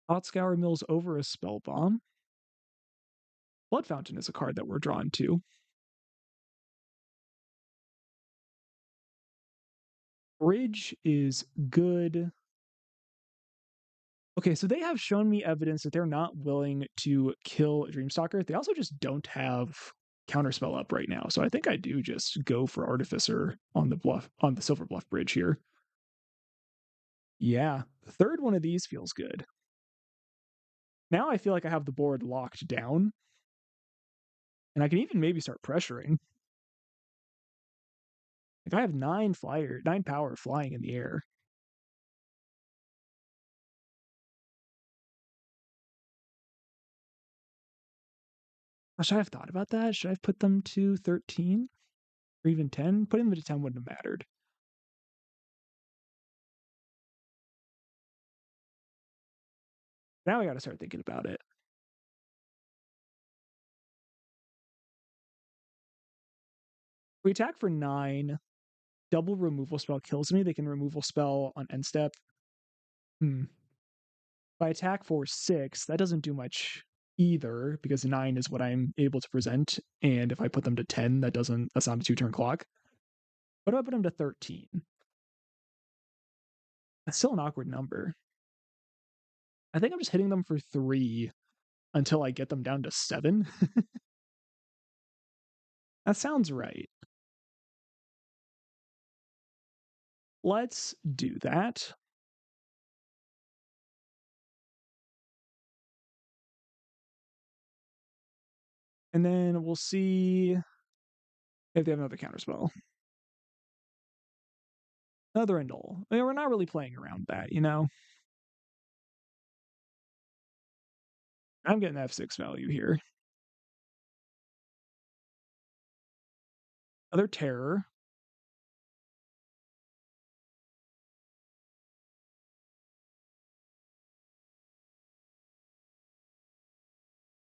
Hot Scour mills over a spell bomb. Blood Fountain is a card that we're drawn to. Bridge is good. Okay, so they have shown me evidence that they're not willing to kill Dreamstalker. They also just don't have Counterspell up right now. So I think I do just go for Artificer on the Silver Bluff Bridge here. Yeah, the third one of these feels good. Now I feel like I have the board locked down. And I can even maybe start pressuring. Like I have 9 power flying in the air. Should I have thought about that? Should I have put them to 13 or even 10? Putting them to 10 wouldn't have mattered. Now I got to start thinking about it. We attack for 9. Double removal spell kills me. They can removal spell on end step. If I attack for 6, that doesn't do much either because 9 is what I'm able to present. And if I put them to 10, that's not a 2-turn clock. What if I put them to 13? That's still an awkward number. I think I'm just hitting them for 3 until I get them down to 7. That sounds right. Let's do that. And then we'll see if they have another counterspell. Another Indole. I mean, we're not really playing around that, you know? I'm getting F6 value here. Another Terror.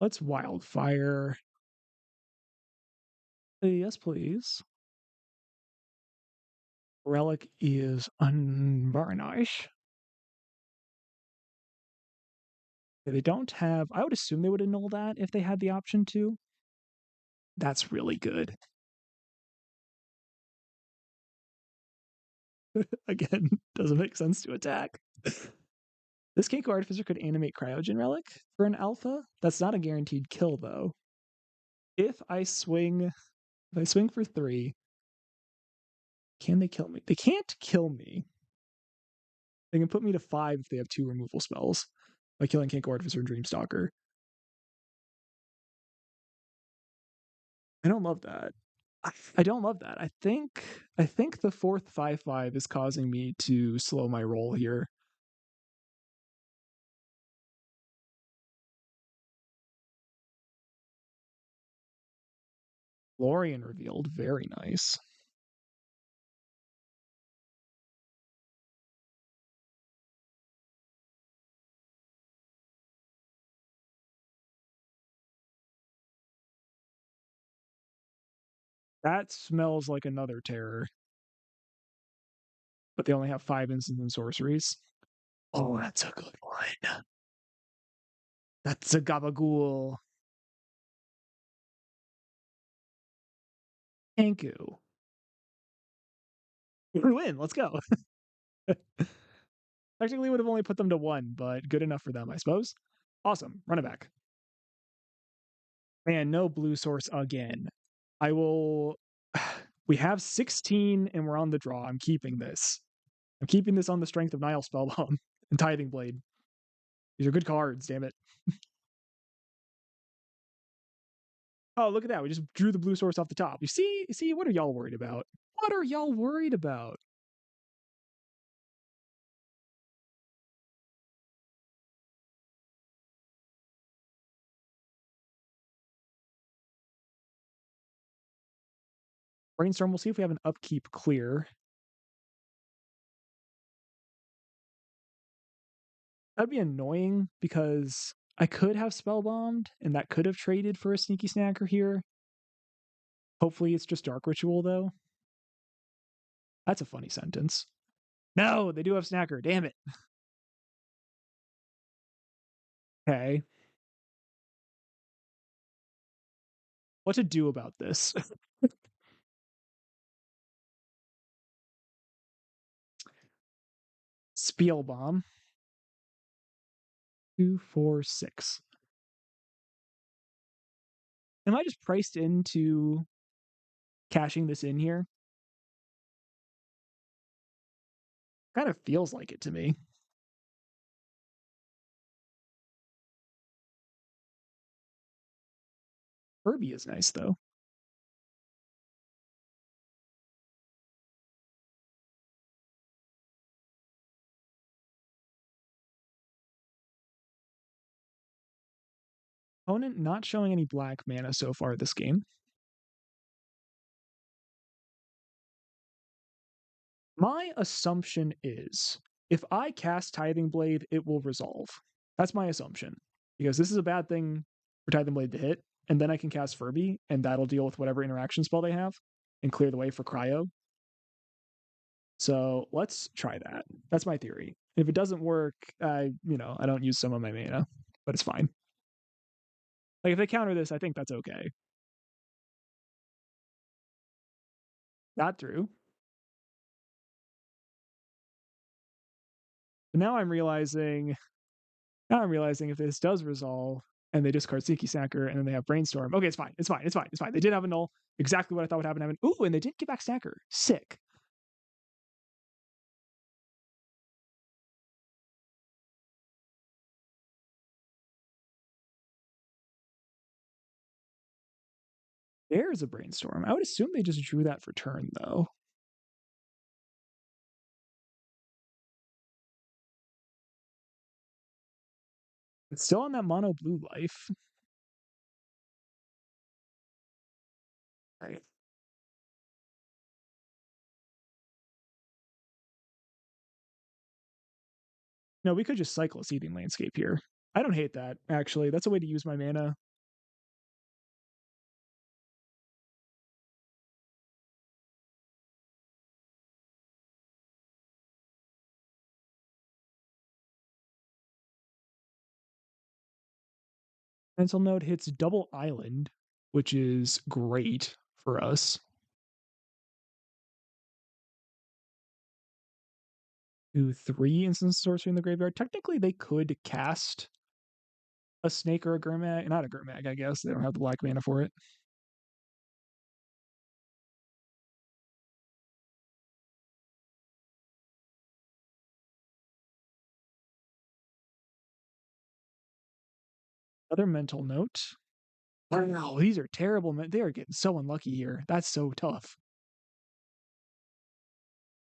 Let's Wildfire. Yes, please. Relic is unvarnished. They don't have... I would assume they would annul that if they had the option to. That's really good. Again, doesn't make sense to attack. This Kenku Artificer could animate Cryogen Relic for an alpha. That's not a guaranteed kill, though. If I swing for 3, can they kill me? They can't kill me. They can put me to 5 if they have 2 removal spells by killing Kenku Artificer and Dreamstalker. I don't love that. I don't love that. I think the 4th 5/5 is causing me to slow my roll here. Lorien revealed, very nice. That smells like another terror. But they only have 5 instants and sorceries. Oh, that's a good one. That's a Gabagool. Kenku. We win. Let's go. Technically would have only put them to 1, but good enough for them, I suppose. Awesome. Run it back. Man, no blue source again. I will... We have 16 and we're on the draw. I'm keeping this. I'm keeping this on the strength of Nile Spellbomb and Tithing Blade. These are good cards, damn it. Oh, look at that. We just drew the blue source off the top. You see, what are y'all worried about? What are y'all worried about? Brainstorm, we'll see if we have an upkeep clear. That'd be annoying because I could have spellbombed and that could have traded for a sneaky snacker here. Hopefully it's just Dark Ritual though. That's a funny sentence. No, they do have snacker. Damn it. Okay. What to do about this? Spielbomb. 2, 4, 6. Am I just priced into cashing this in here? Kind of feels like it to me. Furby is nice though. Opponent not showing any black mana so far this game. My assumption is if I cast Tithing Blade, it will resolve. That's my assumption. Because this is a bad thing for Tithing Blade to hit, and then I can cast Furby, and that'll deal with whatever interaction spell they have and clear the way for Cryo. So let's try that. That's my theory. If it doesn't work, I don't use some of my mana, but it's fine. Like if they counter this, I think that's okay. Got through. But now I'm realizing if this does resolve and they discard Sneaky Snacker and then they have Brainstorm. Okay, it's fine. It's fine. It's fine. It's fine. They did have a null. Exactly what I thought would happen. Ooh, and they didn't get back Snacker. Sick. There's a Brainstorm. I would assume they just drew that for turn, though. It's still on that mono blue life. Right. No, we could just cycle a Seething Landscape here. I don't hate that, actually. That's a way to use my mana. Pencil Node hits double island, which is great for us. 2, 3 instant sorcery in the graveyard. Technically, they could cast a snake or a Gurmag. Not a Gurmag, I guess. They don't have the black mana for it. Another mental note. Wow, these are terrible. They are getting so unlucky here. That's so tough.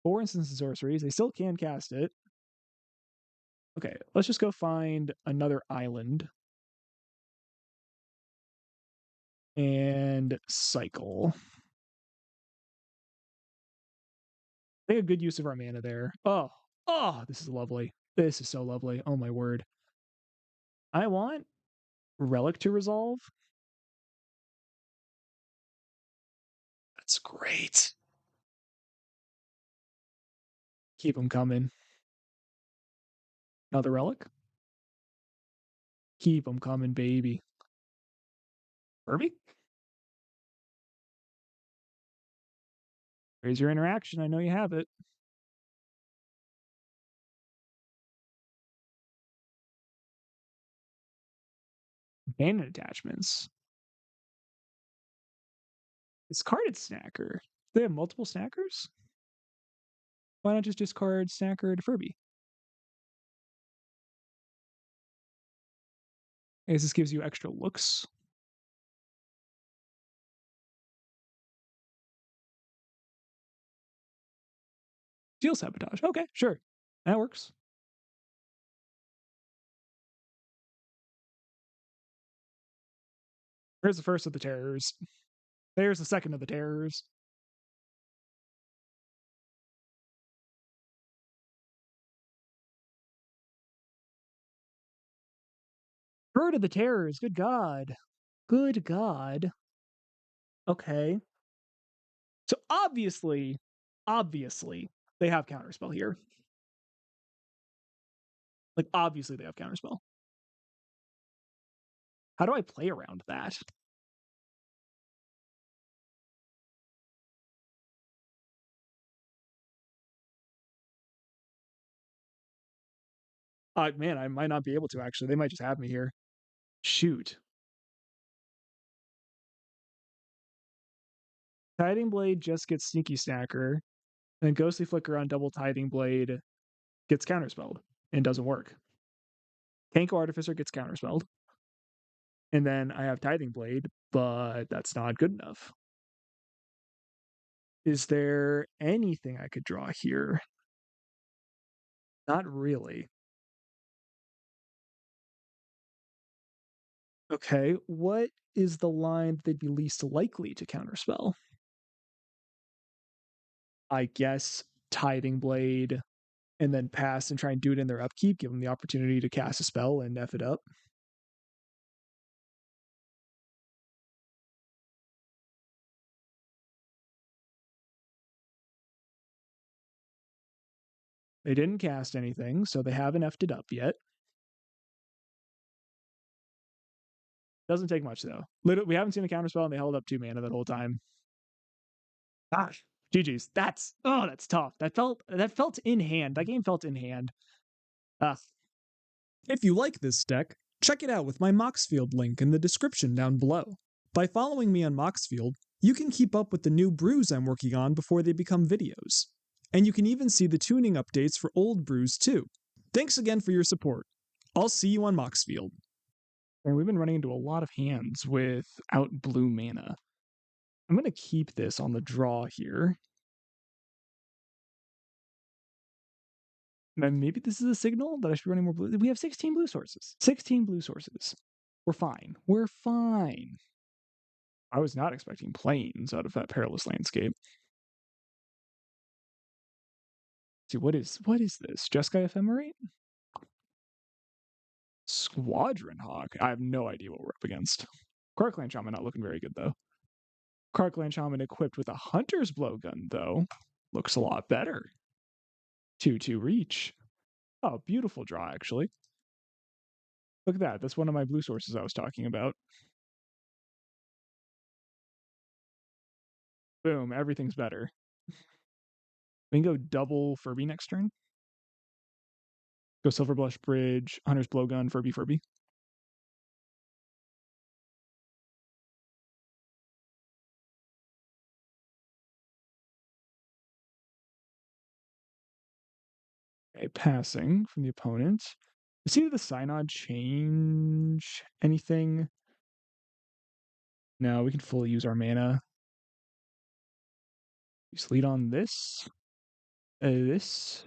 4 instant sorceries. They still can cast it. Okay, let's just go find another island. And cycle. Make a good use of our mana there. Oh, this is lovely. This is so lovely. Oh my word. I want Relic to resolve. That's great. Keep them coming. Another Relic. Keep them coming, baby. Furby? Here's your interaction. I know you have it. Abandoned attachments. Discarded Snacker. They have multiple Snackers? Why not just discard Snacker to Furby? I guess this gives you extra looks. Steel sabotage. Okay, sure. That works. There's the first of the terrors. There's the second of the terrors. Third of the terrors. Good God. Good God. Okay. So obviously, they have counterspell here. Like, obviously, they have counterspell. How do I play around that? Man, I might not be able to actually. They might just have me here. Shoot. Tiding Blade just gets Sneaky Snacker, and Ghostly Flicker on double Tiding Blade gets counterspelled and doesn't work. Kenku Artificer gets counterspelled. And then I have Tithing Blade, but that's not good enough. Is there anything I could draw here? Not really. Okay, what is the line they'd be least likely to counterspell? I guess Tithing Blade, and then pass and try and do it in their upkeep, give them the opportunity to cast a spell and F it up. They didn't cast anything, so they haven't F'd it up yet. Doesn't take much though. We haven't seen a counterspell, and they held up 2 mana that whole time. Gosh, GG's. That's tough. That felt in hand. That game felt in hand. Ah. If you like this deck, check it out with my Moxfield link in the description down below. By following me on Moxfield, you can keep up with the new brews I'm working on before they become videos. And you can even see the tuning updates for old brews too. Thanks again for your support. I'll see you on Moxfield. And we've been running into a lot of hands without blue mana. I'm going to keep this on the draw here. And maybe this is a signal that I should be running more blue. We have 16 blue sources. 16 blue sources. We're fine. We're fine. I was not expecting planes out of that perilous landscape. See, what is this? Jeskai Ephemerate? Squadron Hawk? I have no idea what we're up against. Karkland Shaman not looking very good, though. Karkland Shaman equipped with a Hunter's Blowgun, though, looks a lot better. 2/2 reach. Oh, beautiful draw, actually. Look at that. That's one of my blue sources I was talking about. Boom, everything's better. We can go double Furby next turn. Go Silver Blush Bridge, Hunter's Blowgun, Furby. Okay, passing from the opponent. See, did the Synod change anything? No, we can fully use our mana. Just lead on this. This.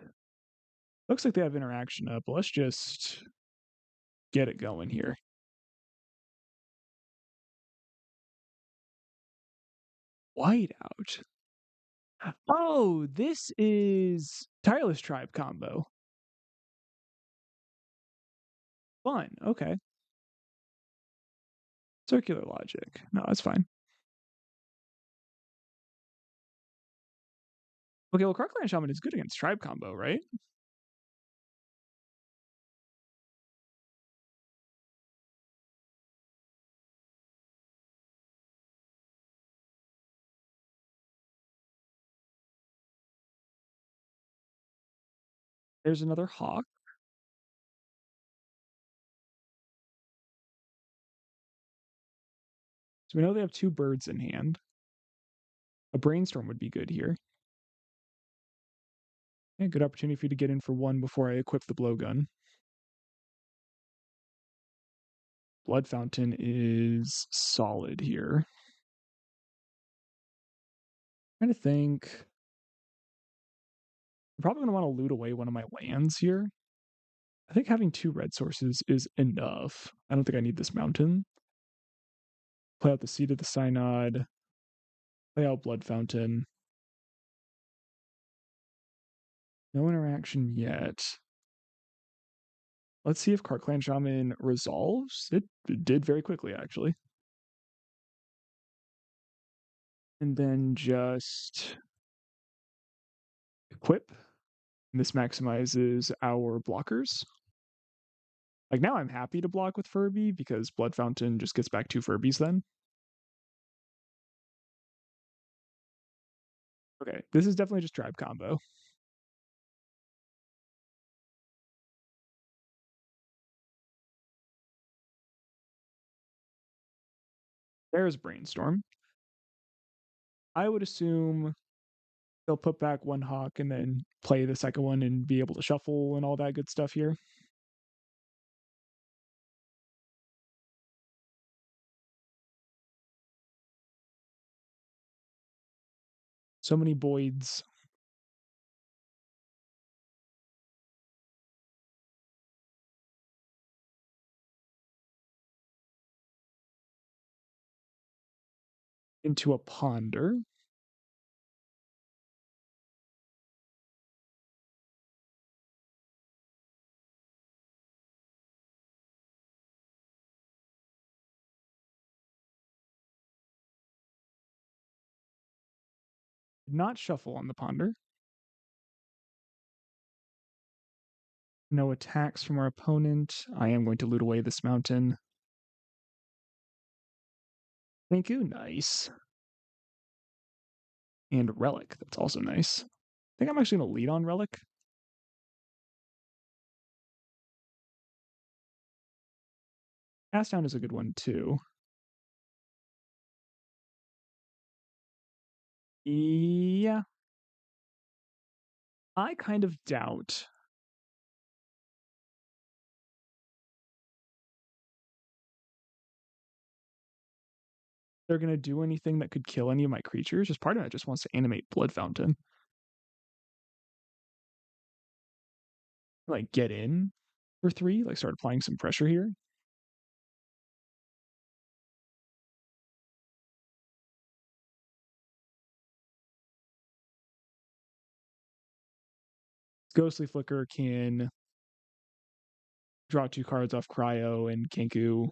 Looks like they have interaction up. Let's just get it going here. Whiteout. Oh, this is Tireless Tribe combo. Fun. Okay. Circular logic. No, that's fine. Okay, well, Karkland Shaman is good against Tribe combo, right? There's another Hawk. So we know they have 2 birds in hand. A Brainstorm would be good here. Yeah, good opportunity for you to get in for 1 before I equip the blowgun. Blood Fountain is solid here. I'm trying to think. I'm probably going to want to loot away one of my lands here. I think having 2 red sources is enough. I don't think I need this mountain. Play out the Seed of the Synod. Play out Blood Fountain. No interaction yet. Let's see if Clan Shaman resolves. It did very quickly, actually. And then just equip. And this maximizes our blockers. Like now I'm happy to block with Furby because Blood Fountain just gets back 2 Furbies then. Okay, this is definitely just tribe combo. There's Brainstorm. I would assume they'll put back 1 Hawk and then play the second one and be able to shuffle and all that good stuff here. So many Boyds. Into a Ponder. Not shuffle on the Ponder. No attacks from our opponent. I am going to loot away this mountain. Kenku, nice. And Relic, that's also nice. I think I'm actually going to lead on Relic. Cast Down is a good one too. Yeah. I kind of doubt they're going to do anything that could kill any of my creatures. Just part of it just wants to animate Blood Fountain. Like, get in for 3, like, start applying some pressure here. Ghostly Flicker can draw 2 cards off Cryo and Kenku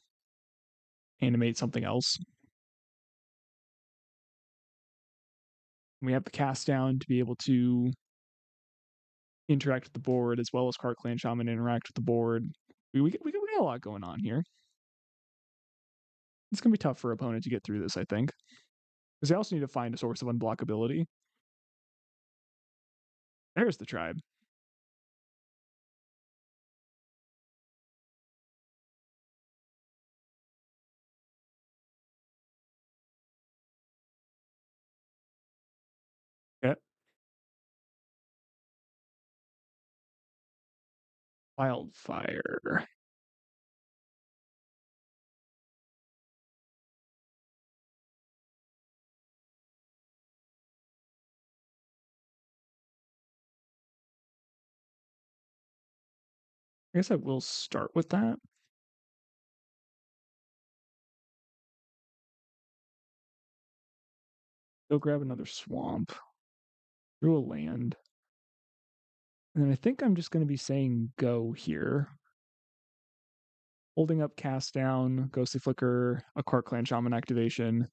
animate something else. We have the Cast Down to be able to interact with the board as well as Clan Shaman interact with the board. We got a lot going on here. It's going to be tough for opponent to get through this, I think. Because they also need to find a source of unblockability. There's the tribe. Yeah. Wildfire. I guess I will start with that. Go grab another swamp. Through a land. And then I think I'm just going to be saying go here. Holding up Cast Down, Ghostly Flicker, a Clan Shaman activation.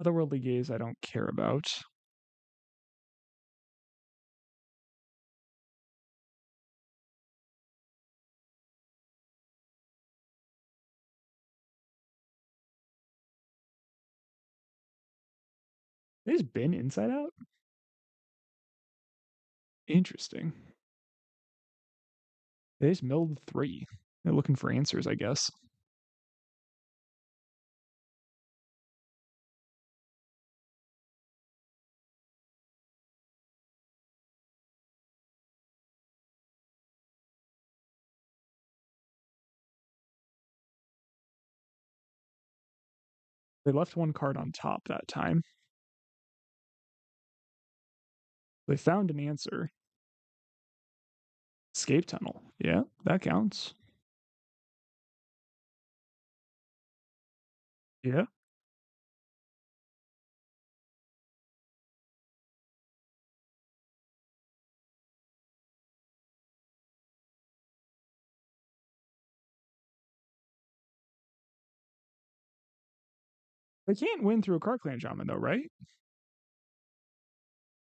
Otherworldly Gaze I don't care about. They just been Inside Out? Interesting. They just milled 3. They're looking for answers, I guess. They left one card on top that time. They found an answer. Escape tunnel. Yeah, that counts. Yeah. They can't win through a Card Clan Shaman, though, right?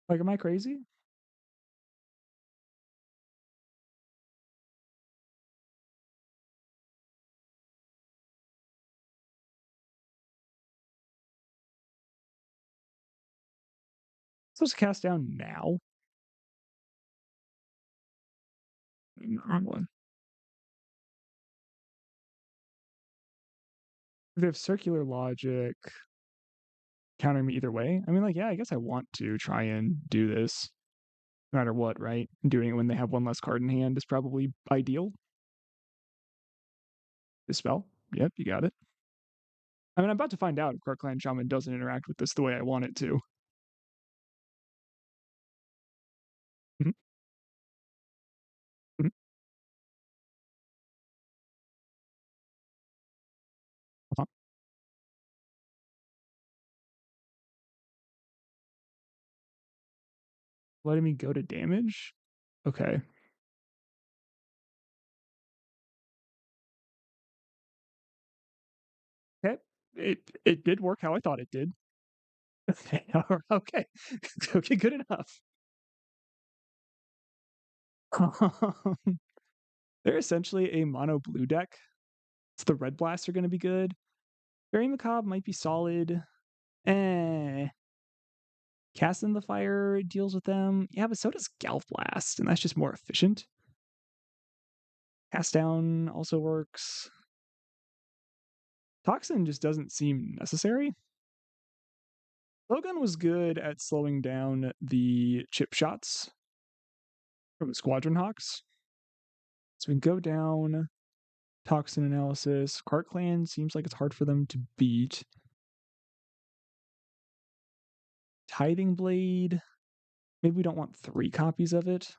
Like, am I crazy? Supposed to cast down now? Wrong one. If they have circular logic, counter me either way. I mean, like, yeah, I guess I want to try and do this no matter what, right? Doing it when they have one less card in hand is probably ideal. Dispel. Yep, you got it. I mean, I'm about to find out if Card Clan Shaman doesn't interact with this the way I want it to. Mhm, mhm, uh-huh. Letting me go to damage? Okay. Okay. It did work how I thought it did. Okay. Okay. Okay, good enough. They're essentially a mono blue deck. So the red blasts are going to be good. Very Macabre might be solid. Eh. Cast in the Fire deals with them. Yeah, but so does Galv Blast, and that's just more efficient. Cast Down also works. Toxin just doesn't seem necessary. Logan was good at slowing down the chip shots from the Squadron Hawks. So we can go down Toxin Analysis. Cart Clan seems like it's hard for them to beat. Tithing Blade. Maybe we don't want 3 copies of it.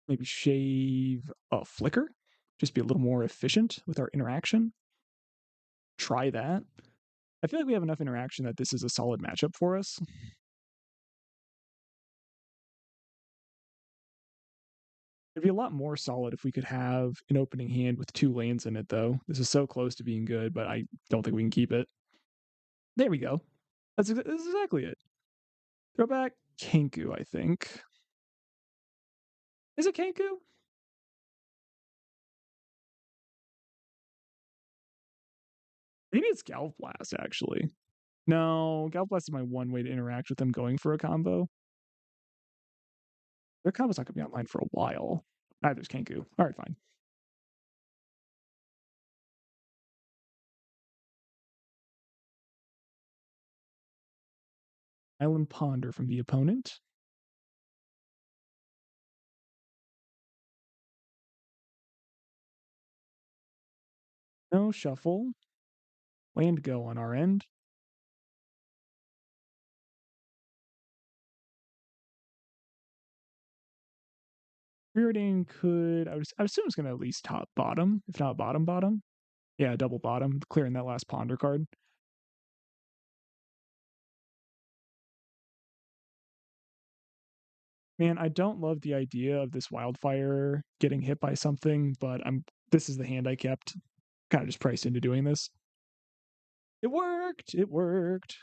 Maybe shave a Flicker. Just be a little more efficient with our interaction. Try that. I feel like we have enough interaction that this is a solid matchup for us. It'd be a lot more solid if we could have an opening hand with 2 lands in it, though. This is so close to being good, but I don't think we can keep it. There we go. That's exactly it. Throwback Kenku, I think. Is it Kenku? Maybe it's Galv Blast, actually. No, Galv Blast is my one way to interact with them going for a combo. Their combo's not going to be online for a while. Neither's Kenku. All right, fine. Island Ponder from the opponent. No shuffle. Land go on our end. Preordain could, I would assume it's going to at least top bottom, if not bottom bottom. Yeah, double bottom, clearing that last ponder card. Man, I don't love the idea of this wildfire getting hit by something, but this is the hand I kept. Kind of just priced into doing this. It worked. It worked.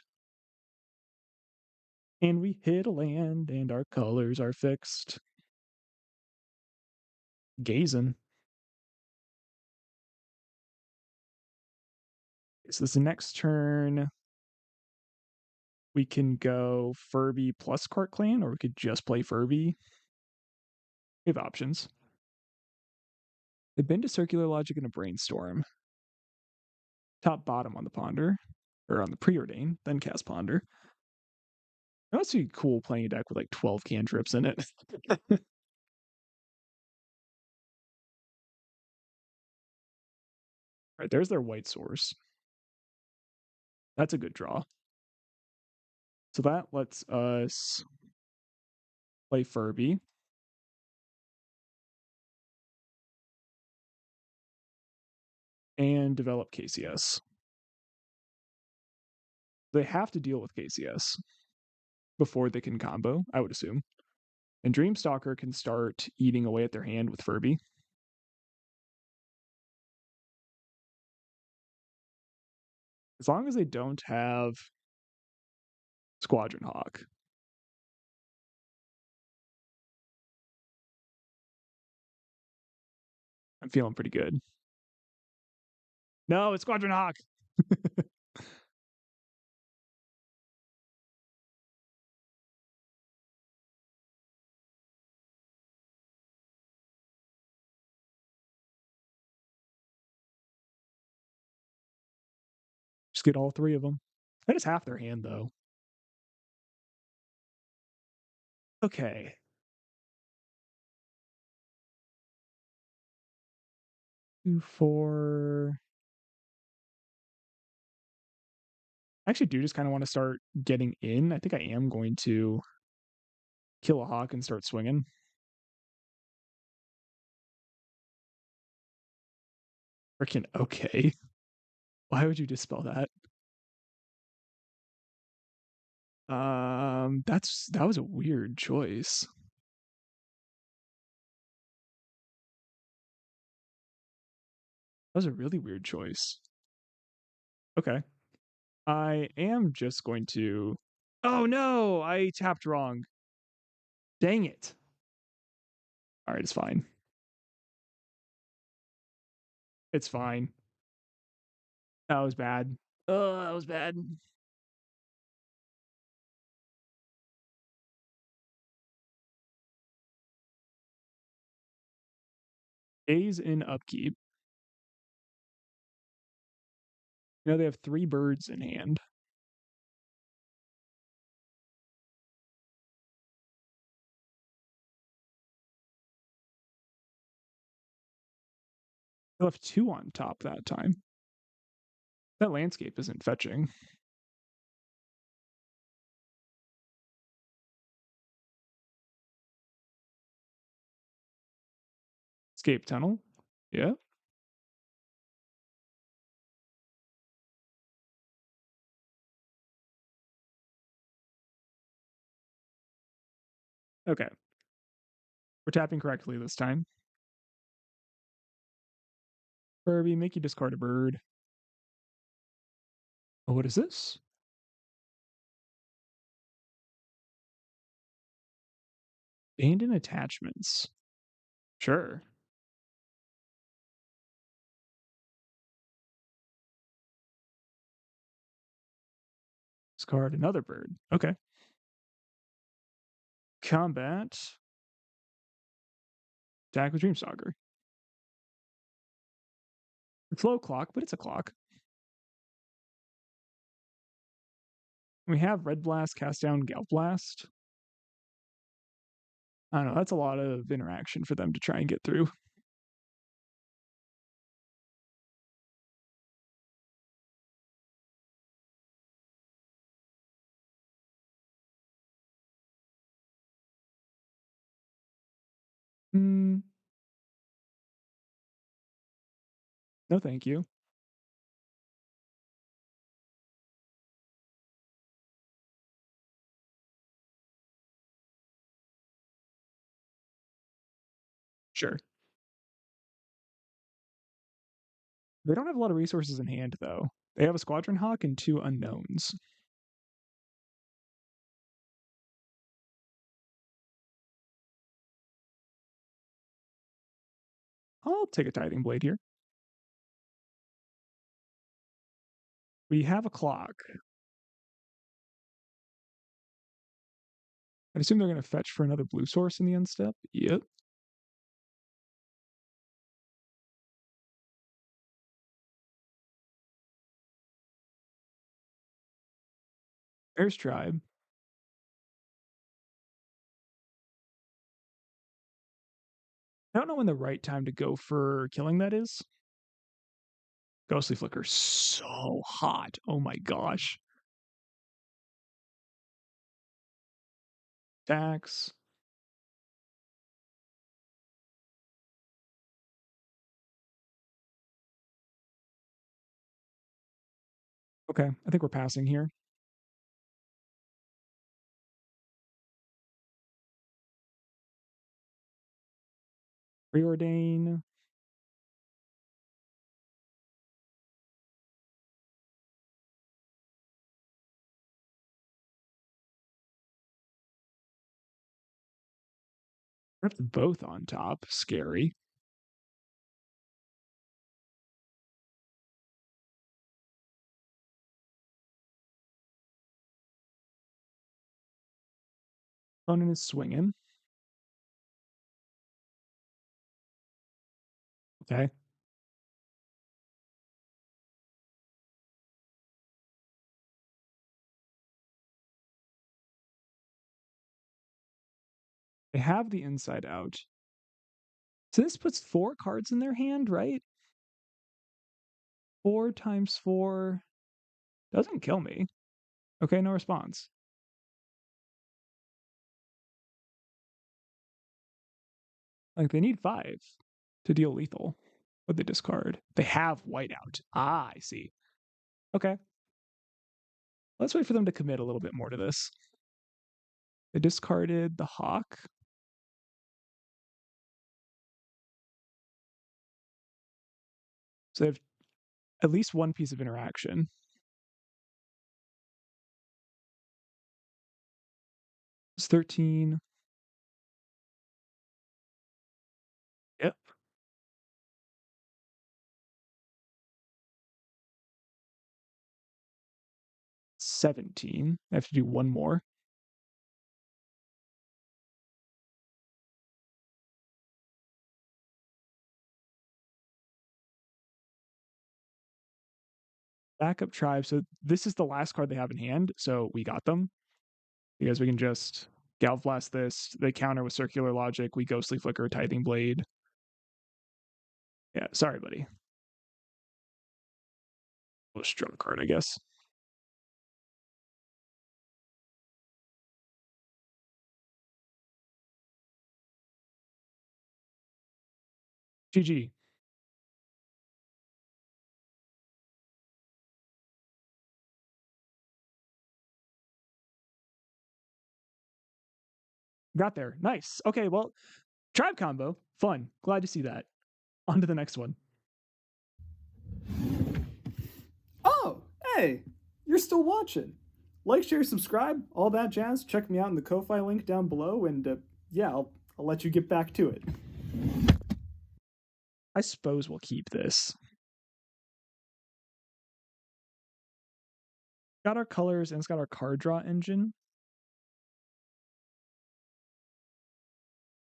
And we hit a land and our colors are fixed. Gazing. So this next turn, we can go Furby plus Cart Clan, or we could just play Furby. We have options. They've been to Circular Logic and a Brainstorm. Top bottom on the Ponder, or on the Preordain, then cast Ponder. That must be cool playing a deck with like 12 cantrips in it. Right, there's their white source. That's a good draw. So that lets us play Furby. And develop KCS. They have to deal with KCS before they can combo, I would assume. And Dreamstalker can start eating away at their hand with Furby. As long as they don't have Squadron Hawk. I'm feeling pretty good. No, it's Squadron Hawk. Just get all three of them. That is half their hand, though. Okay. Two, four. I actually do just kind of want to start getting in. I think I am going to kill a hawk and start swinging. Freaking okay. Why would you dispel that? That was a weird choice. That was a really weird choice. Okay. I am just going to. Oh no, I tapped wrong. Dang it. All right, it's fine. It's fine. That was bad. Oh, that was bad. Days in upkeep. You know, they have 3 birds in hand. They left 2 on top that time. That landscape isn't fetching. Escape tunnel. Yeah. Okay. We're tapping correctly this time. Furby, make you discard a bird. Oh, what is this? Abandon attachments. Sure. Discard another bird. Okay. Combat. Attack with Dreamstalker. Flow clock, but it's a clock. We have Red Blast, Cast Down, Gale Blast. I don't know. That's a lot of interaction for them to try and get through. Hmm. No, thank you. Sure. They don't have a lot of resources in hand, though. They have a Squadron Hawk and 2 unknowns. I'll take a Tithing Blade here. We have a clock. I assume they're going to fetch for another blue source in the end step. Yep. There's Tribe. I don't know when the right time to go for killing that is. Ghostly Flicker, so hot. Oh my gosh. Tax. Okay, I think we're passing here. Preordain. That's both on top. Scary. Opponent is swinging. Okay. They have the inside out. So this puts 4 cards in their hand, right? 4 times 4 doesn't kill me. Okay, no response. Like, they need 5 to deal lethal with the discard. They have whiteout. Ah, I see. Okay. Let's wait for them to commit a little bit more to this. They discarded the hawk. So they have at least one piece of interaction. It's 13. Yep. 17. I have to do one more. Backup tribe. So this is the last card they have in hand. So we got them because we can just Galv Blast this. They counter with Circular Logic. We Ghostly Flicker, Tithing Blade. Yeah, sorry, buddy. Let's draw a card, I guess. GG. Got there. Nice. Okay, well, tribe combo. Fun. Glad to see that. On to the next one. Oh, hey, you're still watching. Like, share, subscribe, all that jazz. Check me out in the Ko-Fi link down below, and yeah, I'll let you get back to it. I suppose we'll keep this. Got our colors and it's got our card draw engine.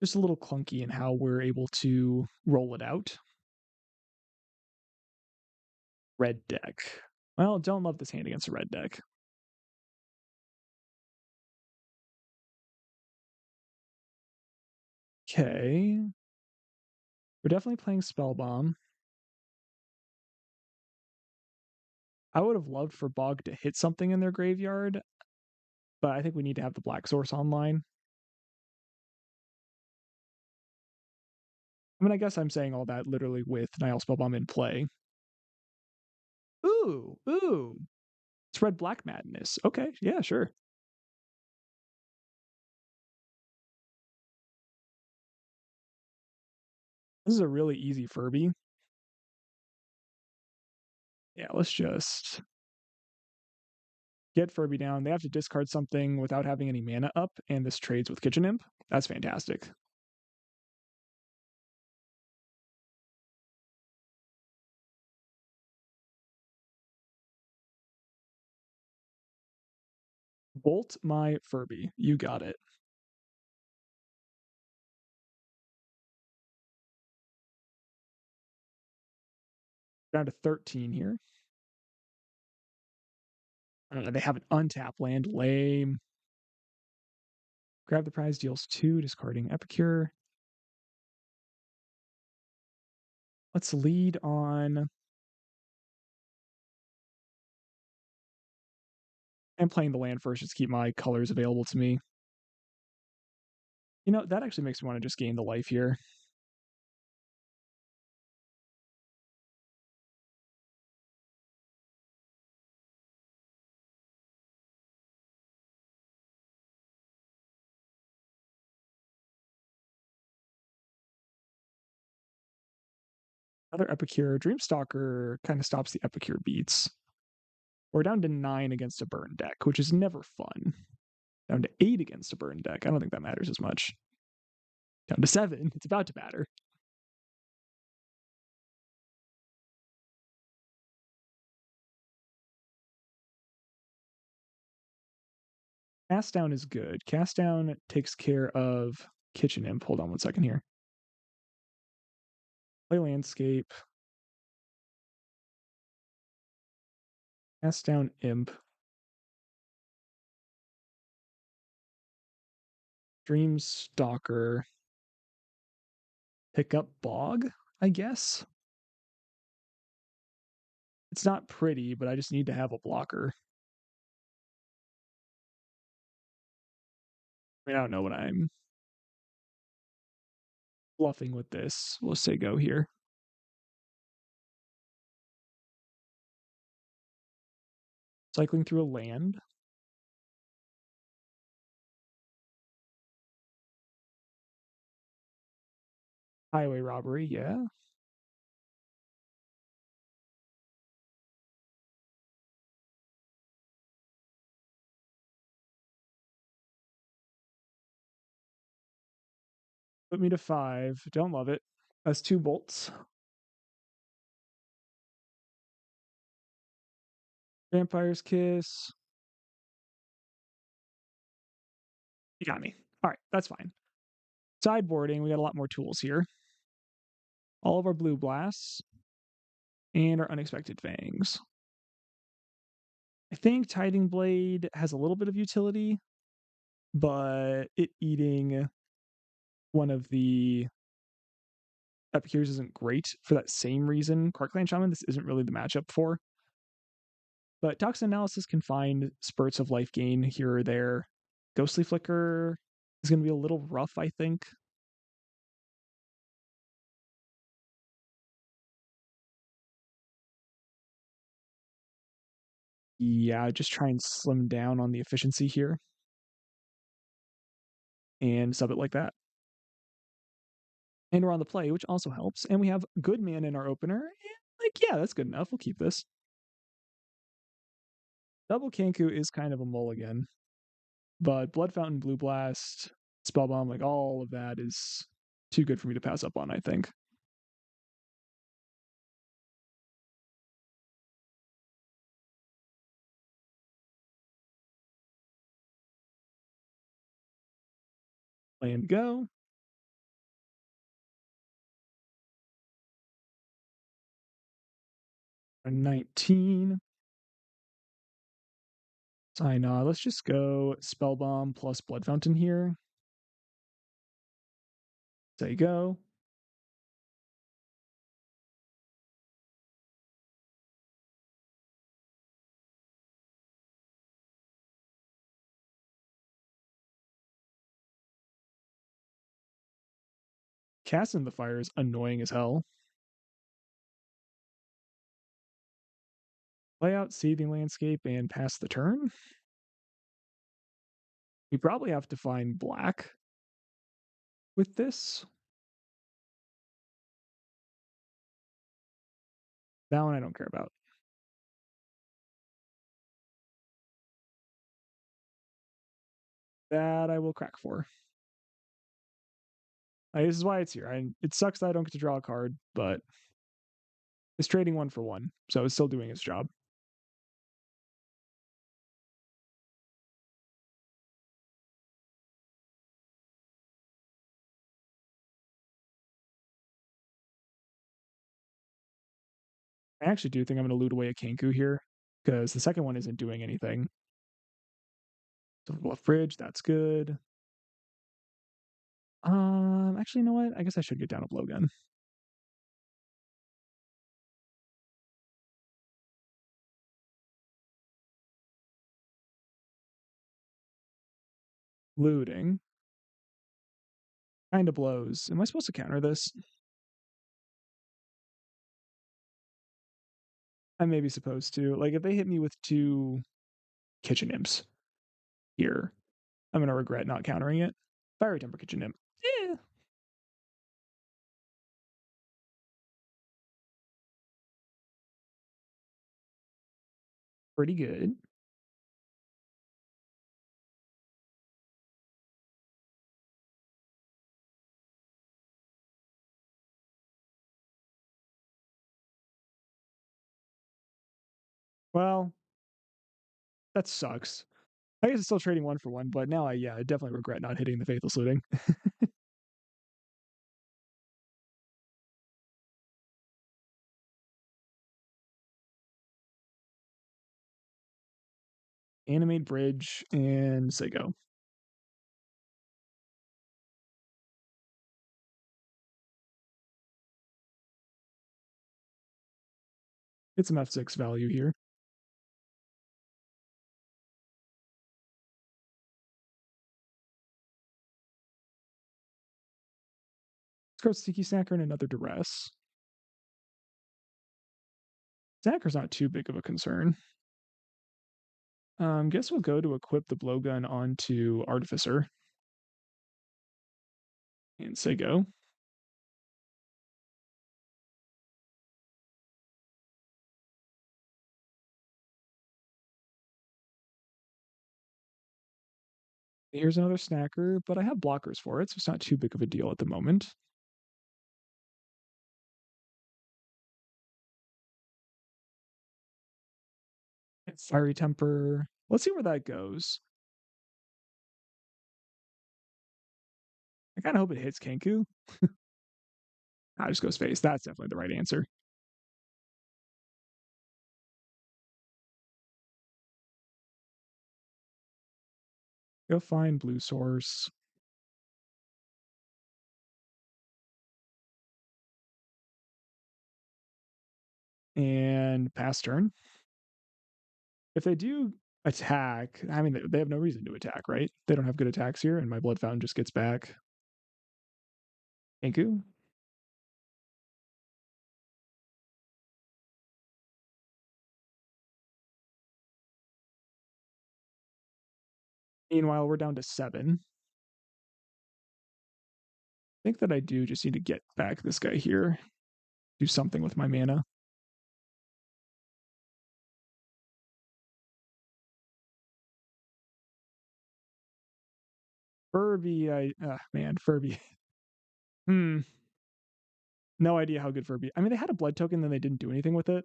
Just a little clunky in how we're able to roll it out. Red deck. Well, don't love this hand against a red deck. Okay. We're definitely playing Spellbomb. I would have loved for Bog to hit something in their graveyard, but I think we need to have the Black Source online. I mean, I guess I'm saying all that literally with Nihil Spellbomb in play. Ooh. It's Red Black Madness. Okay, yeah, sure. This is a really easy Furby. Yeah, let's just get Furby down. They have to discard something without having any mana up, and this trades with Kitchen Imp. That's fantastic. Bolt my Furby. You got it. Down to 13 here. They have an untapped land. Lame. Grab the prize, deals 2, discarding Epicure. Let's lead on And playing the land first just to keep my colors available to me. You know, that actually makes me want to just gain the life here. Another Epicure. Dreamstalker kind of stops the Epicure beats. We're down to 9 against a burn deck, which is never fun. Down to 8 against a burn deck. I don't think that matters as much. Down to 7. It's about to matter. Cast down is good. Cast down takes care of Kitchen Imp. Hold on one second here. Play landscape. Cast down Imp. Dreamstalker. Pick up Bog, I guess. It's not pretty, but I just need to have a blocker. I mean, I don't know what I'm bluffing with this. We'll say go here. Cycling through a land. Highway robbery, yeah. Put me to 5. Don't love it. That's 2 bolts. Vampire's Kiss. You got me. All right, that's fine. Sideboarding, we got a lot more tools here. All of our blue blasts and our unexpected fangs. I think Tiding Blade has a little bit of utility, but it eating one of the Epicures isn't great for that same reason. Quarkland Shaman, this isn't really the matchup for. But Toxin Analysis can find spurts of life gain here or there. Ghostly Flicker is going to be a little rough, I think. Yeah, just try and slim down on the efficiency here. And sub it like that. And we're on the play, which also helps. And we have good mana in our opener. And like, yeah, that's good enough. We'll keep this. Double Kenku is kind of a mulligan. But Blood Fountain, Blue Blast, Spellbomb, like all of that is too good for me to pass up on, I think. Play and go. A 19. Sign on. Let's just go Spellbomb plus Blood Fountain here. Say go. Casting the Fire is annoying as hell. Play out Seething Landscape and pass the turn. We probably have to find black with this. That one I don't care about. That I will crack for. This is why it's here. It sucks that I don't get to draw a card, but it's trading 1 for 1, so it's still doing its job. I actually do think I'm going to loot away a Kenku here, because the second one isn't doing anything. Silver Bridge, that's good. Actually, you know what? I guess I should get down a blowgun. Looting. Kinda blows. Am I supposed to counter this? I may be supposed to. Like, if they hit me with 2 kitchen imps here, I'm gonna regret not countering it. Fiery Temper Kitchen Imp. Yeah, pretty good. Well, that sucks. I guess it's still trading 1 for 1, but now I definitely regret not hitting the Faithless Looting. Animate Bridge and say go. Get some F6 value here. Let's go Sticky Snacker and another Duress. Snacker's not too big of a concern. Guess we'll go to equip the blowgun onto Artificer and say go. Here's another snacker, but I have blockers for it, so it's not too big of a deal at the moment. Fiery Temper. Let's see where that goes. I kind of hope it hits Kenku. I just go space. That's definitely the right answer. Go find blue source. And pass turn. If they do attack, I mean, they have no reason to attack, right? They don't have good attacks here, and my Blood Fountain just gets back. Kenku. Meanwhile, we're down to 7. I think that I do just need to get back this guy here. Do something with my mana. Furby, man, Furby. Hmm. No idea how good Furby. I mean, they had a blood token, then they didn't do anything with it.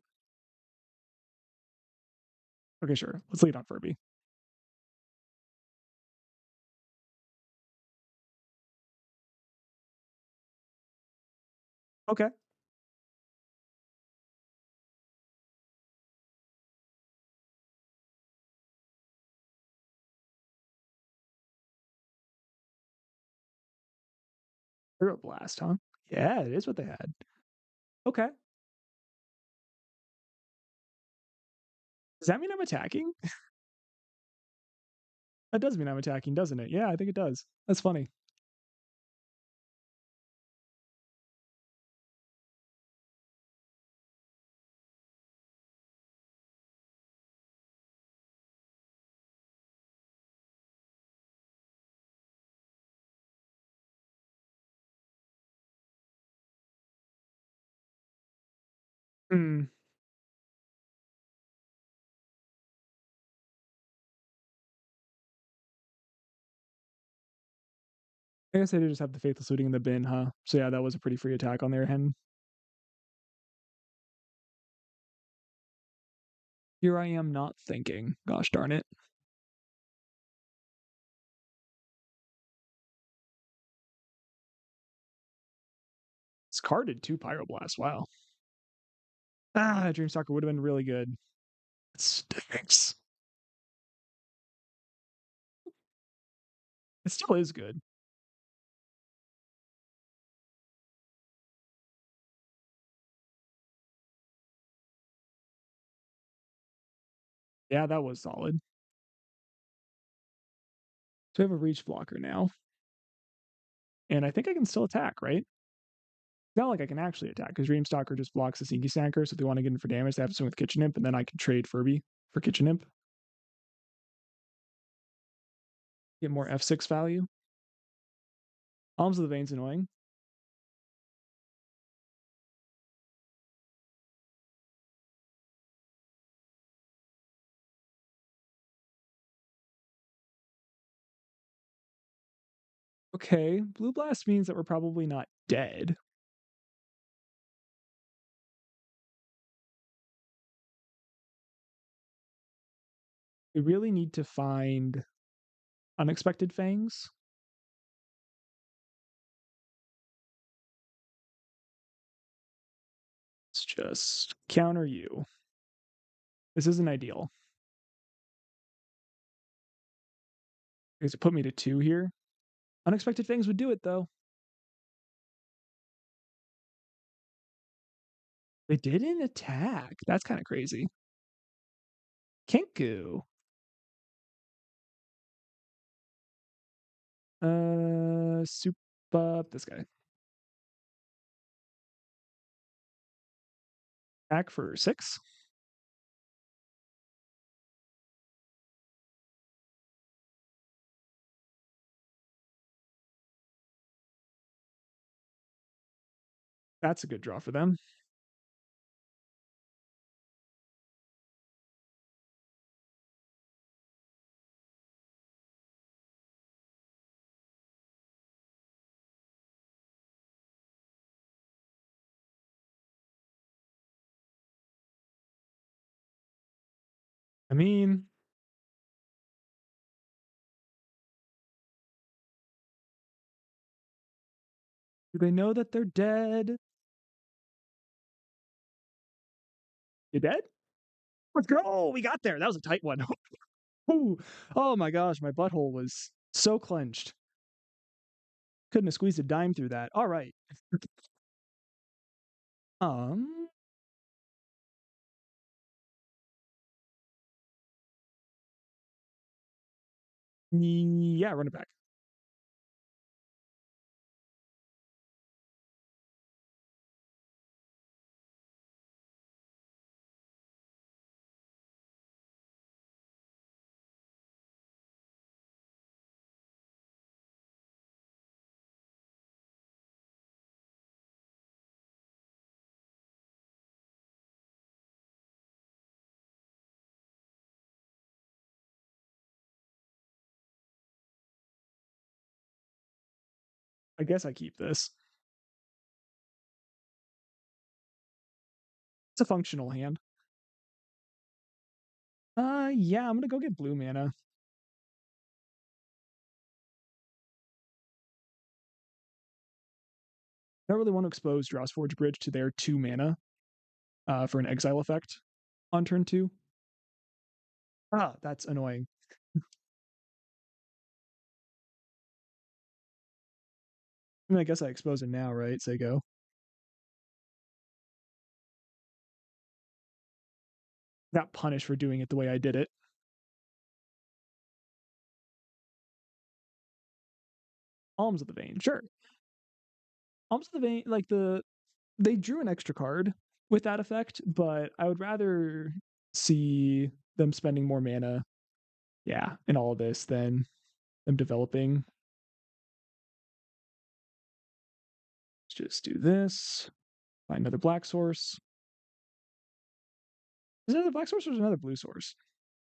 Okay, sure. Let's lead on Furby. Okay. Hero Blast, huh? Yeah, it is what they had. Okay. Does that mean I'm attacking? That does mean I'm attacking, doesn't it? Yeah, I think it does. That's funny. Hmm. I guess they did just have the Faithless Looting in the bin, huh? So yeah, that was a pretty free attack on their end. Here I am not thinking. Gosh darn it. It's carded 2 Pyroblast. Wow. Ah, Dreamstalker would have been really good. It stinks. It still is good. Yeah, that was solid. So I have a reach blocker now, and I think I can still attack, right? Not like I can actually attack because Dreamstalker just blocks the Sinky Snacker. So if they want to get in for damage, they have to swing with Kitchen Imp, and then I can trade Furby for Kitchen Imp, get more F6 value. Alms of the Veins annoying. Okay, Blue Blast means that we're probably not dead. We really need to find Unexpected Fangs. Let's just counter you. This isn't ideal. Because it put me to 2 here. Unexpected Fangs would do it, though. They didn't attack. That's kind of crazy. Kenku. Soup up this guy. Back for 6. That's a good draw for them. I mean, do they know that they're dead? You dead? Let's go. We got there. That was a tight one. Ooh. Oh my gosh, my butthole was so clenched. Couldn't have squeezed a dime through that. All right. Um, yeah, run it back. I guess I keep this. It's a functional hand. Yeah, I'm gonna go get blue mana. I don't really want to expose Draw's Forge Bridge to their 2 mana for an exile effect on turn 2. Ah, that's annoying. I mean, I guess I expose it now, right? Say go. Got punished for doing it the way I did it. Alms of the Vein, sure. Alms of the Vein, like they drew an extra card with that effect, but I would rather see them spending more mana, yeah, in all of this than them developing. Let's just do this. Find another black source. Is it another black source or is it another blue source?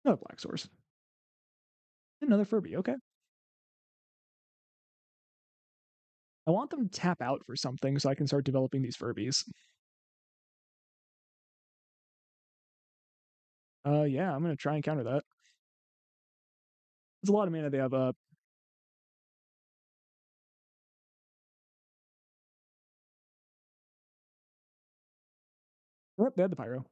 Another black source. Another Furby, okay. I want them to tap out for something so I can start developing these Furbies. Yeah, I'm gonna try and counter that. There's a lot of mana they have up. Oh, they had the Pyro.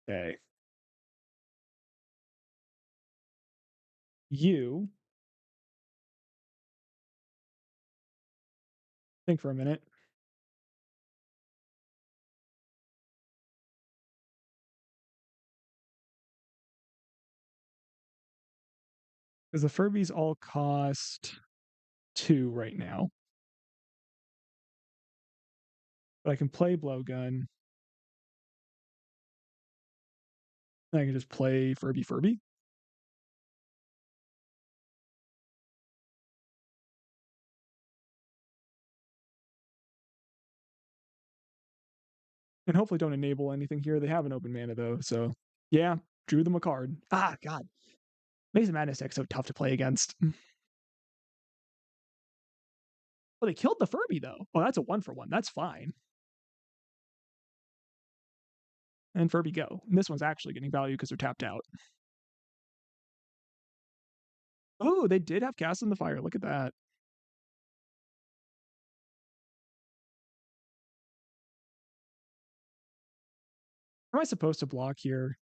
Okay. You think for a minute. Because the Furbies all cost 2 right now. But I can play Blowgun. And I can just play Furby. And hopefully don't enable anything here. They have an open mana though, so yeah, drew them a card. Ah, God. Maze of Madness deck's so tough to play against. Oh, they killed the Furby though. Oh, that's a 1-for-1. That's fine. And Furby go. And this one's actually getting value because they're tapped out. Oh, they did have Cast in the Fire. Look at that. Am I supposed to block here?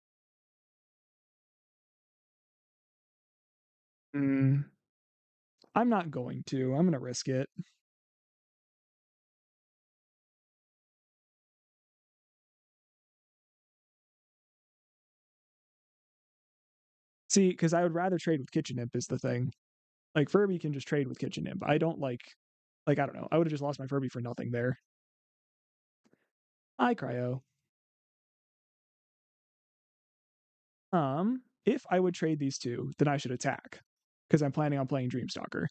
I'm not going to. I'm going to risk it. See, because I would rather trade with Kitchen Imp is the thing. Like, Furby can just trade with Kitchen Imp. I don't I don't know. I would have just lost my Furby for nothing there. I cryo. If I would trade these two, then I should attack. Because I'm planning on playing Dreamstalker.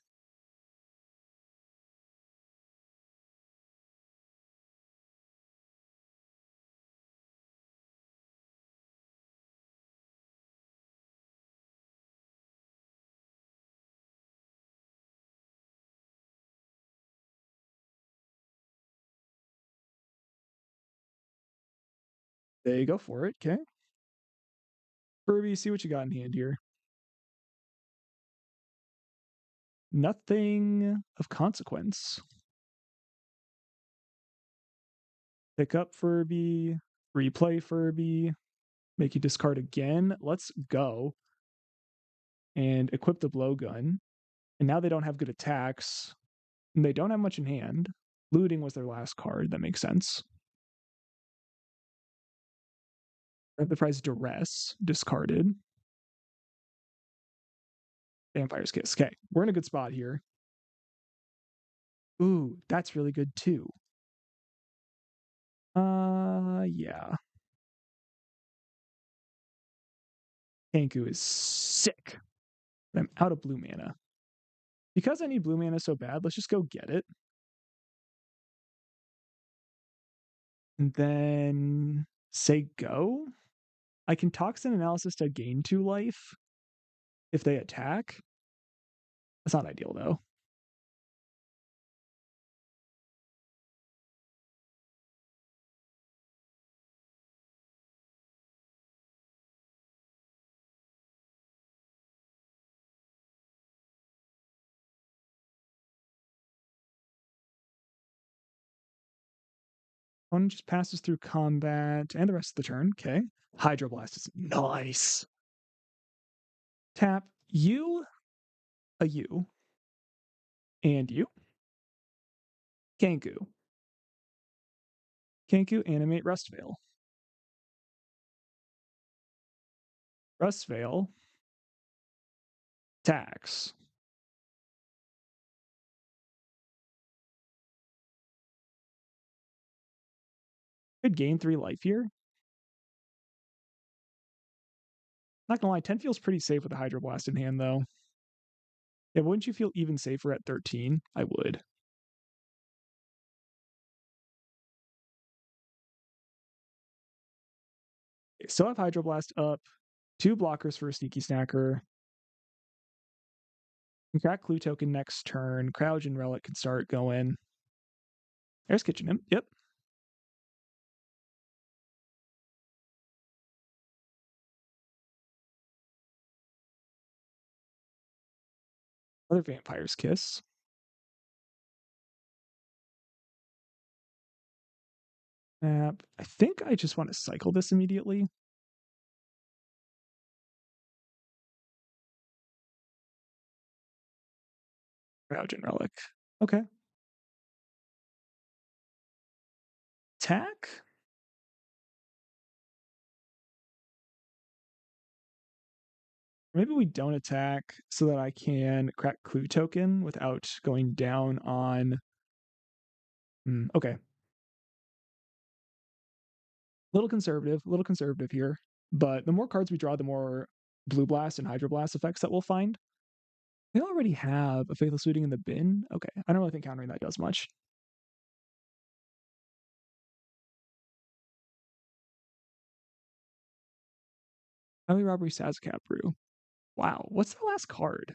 They go for it, okay. Furby, see what you got in hand here. Nothing of consequence. Pick up Furby, replay Furby, make you discard again. Let's go. And equip the blowgun. And now they don't have good attacks. And they don't have much in hand. Looting was their last card. That makes sense. The prize Duress, discarded. Vampire's Kiss. Okay, we're in a good spot here. Ooh, that's really good too. Yeah. Kenku is sick. But I'm out of blue mana. Because I need blue mana so bad, let's just go get it. And then say go. I can Toxin Analysis to gain 2 life if they attack. That's not ideal though. One just passes through combat and the rest of the turn. Okay. Hydroblast is nice. Tap you, a you, and you. Kenku. Kenku, animate Rustveil. Rustveil, tax. Could gain 3 life here. Not gonna lie, 10 feels pretty safe with the Hydroblast in hand, though. Yeah, wouldn't you feel even safer at 13? I would. Okay, still have Hydroblast up. 2 blockers for a Sneaky Snacker. Crack Clue Token next turn. Crouch and Relic can start going. There's Kitchen Imp. Yep. Another Vampire's Kiss. I think I just want to cycle this immediately. Crouch and Relic. Okay. Attack? Maybe we don't attack so that I can crack clue token without going down on. Okay, little conservative here. But the more cards we draw, the more blue blast and hydroblast effects that we'll find. They already have a faithless looting in the bin. Okay, I don't really think countering that does much. Highway robbery, Sazcap brew. Wow, what's the last card?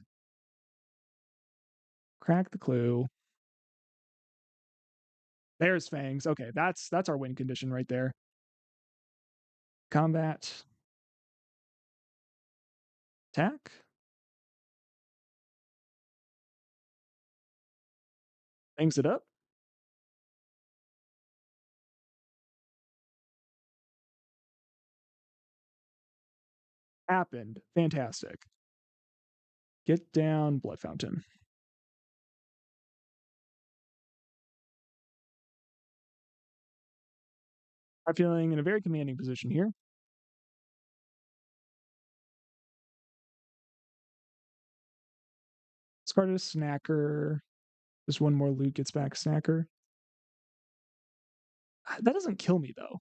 Crack the clue. There's Fangs. Okay, that's our win condition right there. Combat. Attack. Fangs it up. Happened. Fantastic. Get down, Blood Fountain. I'm feeling in a very commanding position here. Discarded a Snacker. Just one more loot gets back Snacker. That doesn't kill me, though.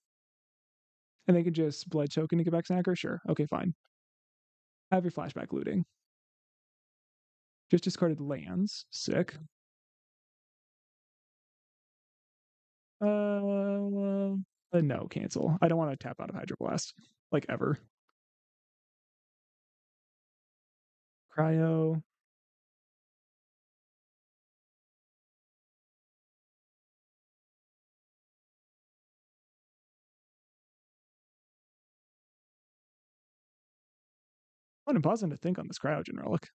And they can just Blood Token to get back Snacker? Sure. Okay, fine. Have your flashback looting. Just discarded lands. Sick. No, cancel. I don't want to tap out of Hydroblast. Like, ever. Cryo. I'm pausing to think on this Cryogen Relic.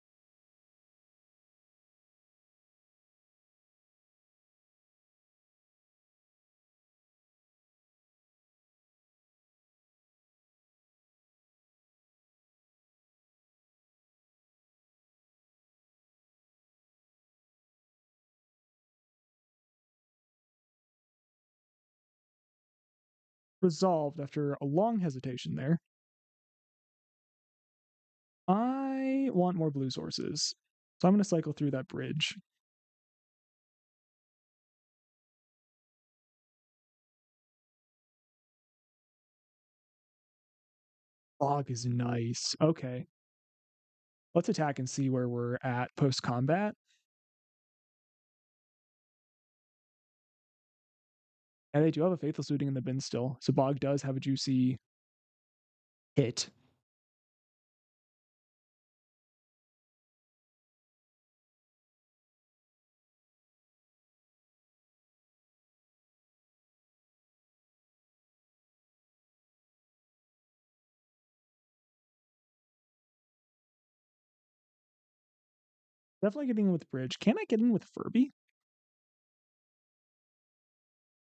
Resolved after a long hesitation there. I want more blue sources. So I'm going to cycle through that bridge. Fog is nice. Okay. Let's attack and see where we're at post combat. And they do have a Faithless Looting in the bin still. So Bog does have a juicy hit. Definitely getting in with Bridge. Can I get in with Furby?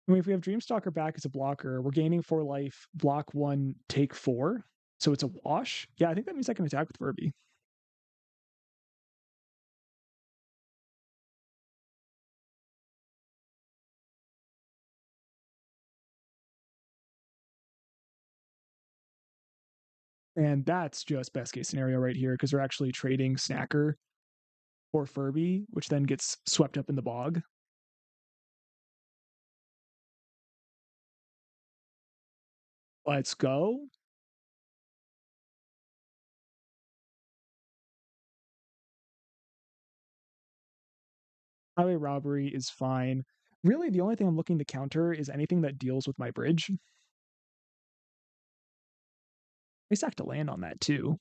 I mean, if we have Dreamstalker back as a blocker, we're gaining 4 life, block 1, take 4. So it's a wash. Yeah, I think that means I can attack with Furby. And that's just best case scenario right here because they're actually trading Snacker for Furby, which then gets swept up in the bog. Let's go. Highway robbery is fine. Really, the only thing I'm looking to counter is anything that deals with my bridge. They sacked a land on that too.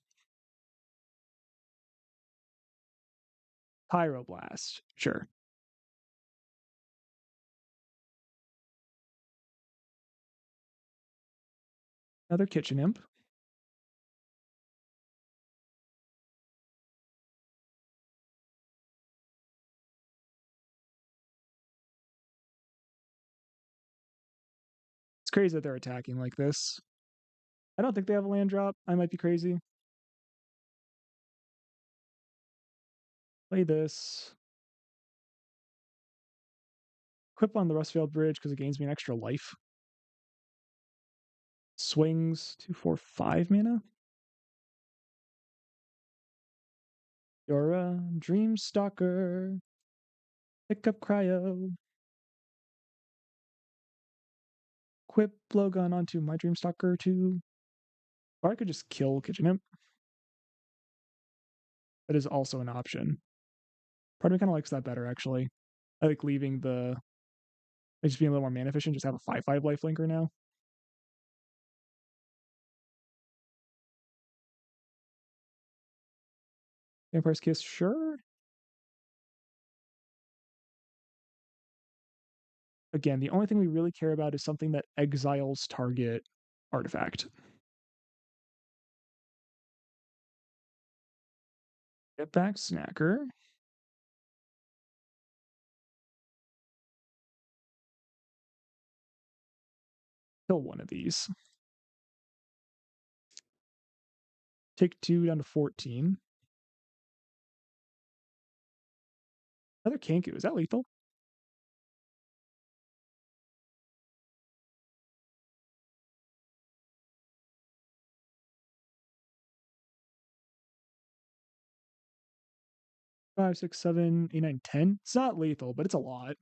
Pyroblast, sure. Another kitchen imp. It's crazy that they're attacking like this. I don't think they have a land drop. I might be crazy. Play this. Equip on the Rustfield Bridge because it gains me an extra life. Swings 2, 4, 5 mana. You're a dream stalker. Pick up cryo. Equip blowgun onto my dream stalker too. Or I could just kill Kitchen Imp. That is also an option. Part of me kind of likes that better, actually. I like leaving the like just being a little more mana efficient, just have a 5/5 lifelinker now. Vampire's Kiss, sure. Again, the only thing we really care about is something that exiles target artifact. Get back Snacker. Kill one of these. Take 2 down to 14. Another Kenku. Is that lethal? Five, six, 7, 8, 9, 10. It's not lethal, but it's a lot.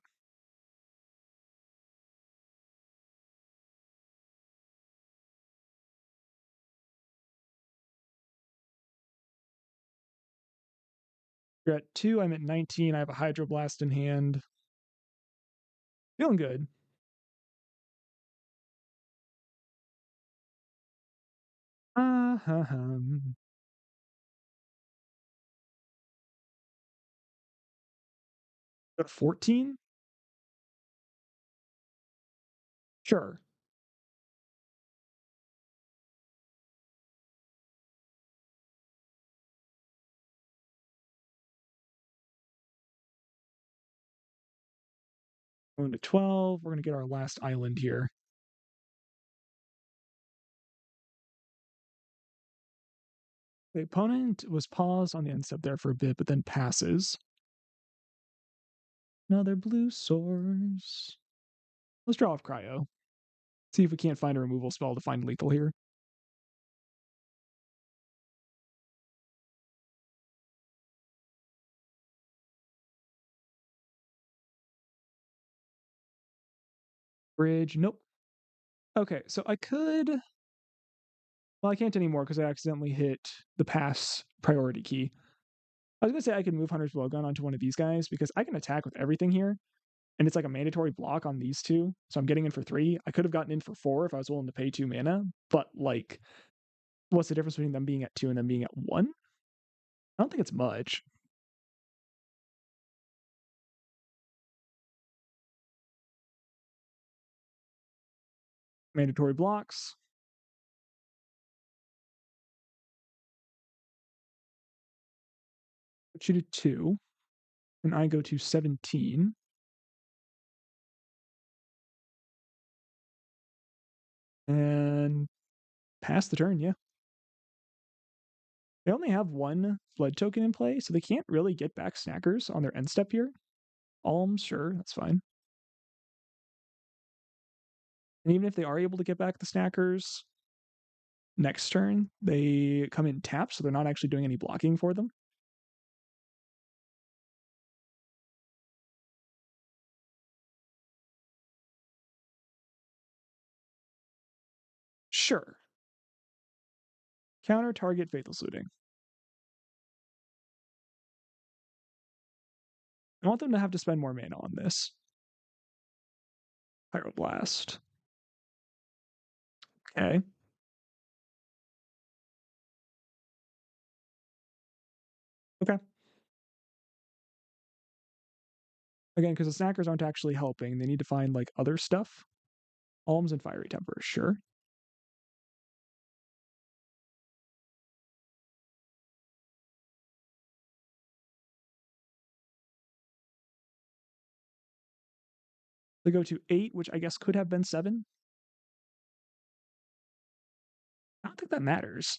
You're at 2, I'm at 19. I have a Hydroblast in hand. Feeling good. Go to 14? Sure. Going to 12. We're going to get our last island here. The opponent was paused on the end step there for a bit, but then passes. Another blue source. Let's draw off Cryo. See if we can't find a removal spell to find lethal here. Bridge, nope. Okay, so I could. Well, I can't anymore because I accidentally hit the pass priority key. I was going to say I could move Hunter's Blowgun onto one of these guys because I can attack with everything here. And it's like a mandatory block on these two. So I'm getting in for 3. I could have gotten in for 4 if I was willing to pay 2 mana. But, like, what's the difference between them being at 2 and them being at 1? I don't think it's much. Mandatory blocks. Put you to 2. And I go to 17. And pass the turn, yeah. They only have 1 flood token in play, so they can't really get back Snackers on their end step here. Alms, sure, that's fine. And even if they are able to get back the Snackers next turn, they come in tapped, so they're not actually doing any blocking for them. Sure. Counter target Fatal Looting. I want them to have to spend more mana on this. Pyroblast. Okay. Okay. Again, because the Snackers aren't actually helping, they need to find like other stuff. Alms and Fiery Temper, sure. They go to 8, which I guess could have been 7. I don't think that matters.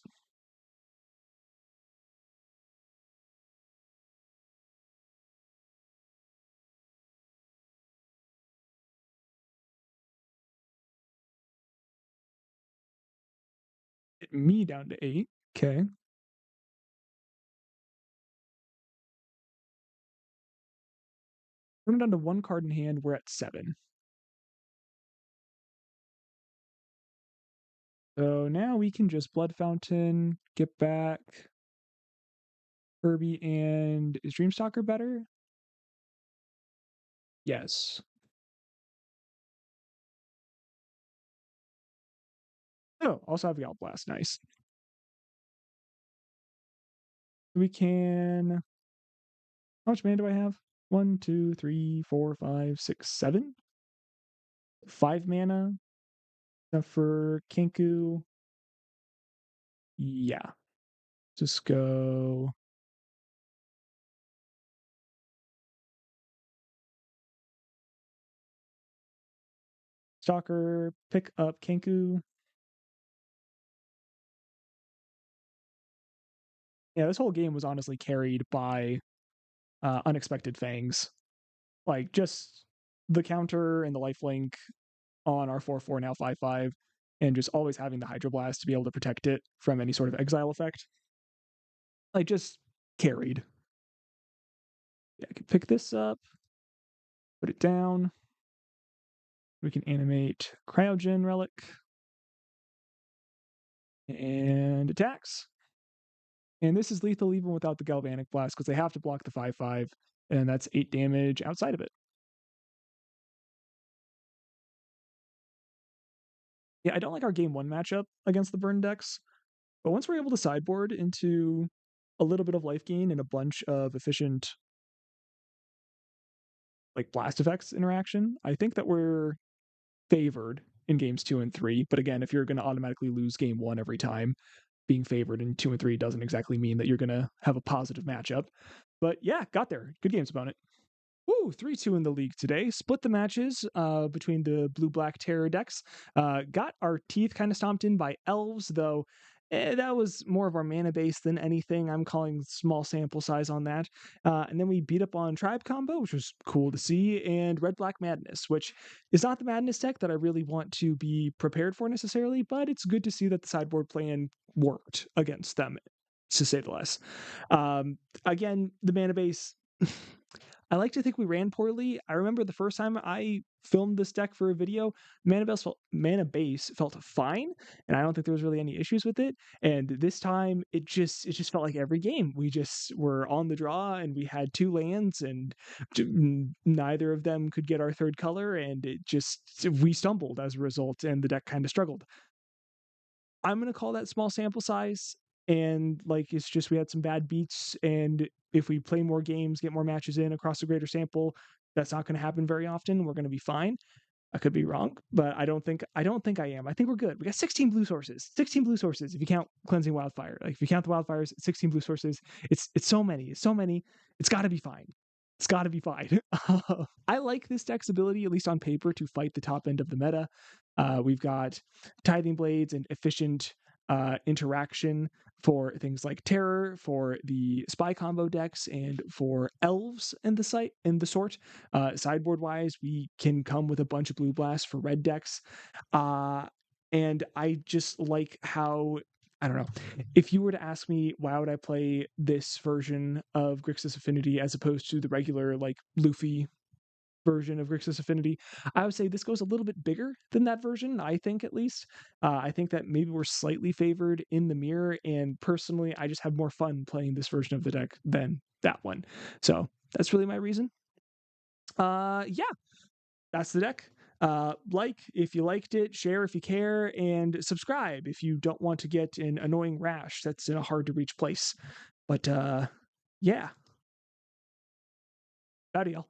Get me down to 8. Okay. We're down to 1 card in hand, we're at 7. So now we can just Blood Fountain, get back Kirby, and is Dreamstalker better? Yes. Oh, also have Gallop Blast, nice. We can how much mana do I have? 1, 2, 3, 4, 5, 6, 7? 5 mana, enough for Kenku. Yeah. Just go Stalker, pick up Kenku. Yeah, this whole game was honestly carried by Unexpected Fangs. Like, just the counter and the lifelink on our 4/4, now 5/5, and just always having the Hydroblast to be able to protect it from any sort of exile effect. Like, just carried. Yeah, I can pick this up, put it down. We can animate Cryogen Relic and attacks. And this is lethal even without the Galvanic Blast because they have to block the 5/5, and that's 8 damage outside of it. Yeah, I don't like our game 1 matchup against the burn decks, but once we're able to sideboard into a little bit of life gain and a bunch of efficient like blast effects interaction, I think that we're favored in games 2 and 3. But again, if you're going to automatically lose game 1 every time, being favored in 2 and 3 doesn't exactly mean that you're going to have a positive matchup. But yeah, got there. Good games, opponent. Woo, 3-2 in the league today. Split the matches between the blue-black terror decks. Got our teeth kind of stomped in by elves, though that was more of our mana base than anything. I'm calling small sample size on that. And then we beat up on Tribe Combo, which was cool to see, and Red-Black Madness, which is not the Madness deck that I really want to be prepared for necessarily, but it's good to see that the sideboard plan worked against them, to say the less. Again, the mana base... I like to think we ran poorly. I remember the first time I filmed this deck for a video, mana base felt fine, and I don't think there was really any issues with it. And this time, it just felt like every game we just were on the draw, and we had 2 lands, and neither of them could get our third color, and we stumbled as a result, and the deck kind of struggled. I'm gonna call that small sample size, and like it's just we had some bad beats, and if we play more games, get more matches in across a greater sample, that's not going to happen very often. We're going to be fine. I could be wrong, but I don't think I am. I think we're good. We got 16 blue sources. 16 blue sources if you count cleansing wildfire. Like if you count the wildfires, 16 blue sources. It's so many. It's so many. It's got to be fine. It's got to be fine. I like this deck's ability, at least on paper, to fight the top end of the meta. We've got Tithing Blades and efficient interaction for things like Terror, for the Spy combo decks, and for Elves in the sort. Sideboard wise, we can come with a bunch of Blue Blasts for red decks. And I just like how, I don't know. If you were to ask me why would I play this version of Grixis Affinity as opposed to the regular like Luffy version of Grixis Affinity, I would say this goes a little bit bigger than that version, I think, at least. I think that maybe we're slightly favored in the mirror, and personally, I just have more fun playing this version of the deck than that one. So that's really my reason. Yeah, that's the deck. Like if you liked it, share if you care, and subscribe if you don't want to get an annoying rash that's in a hard to reach place. But yeah, howdy y'all.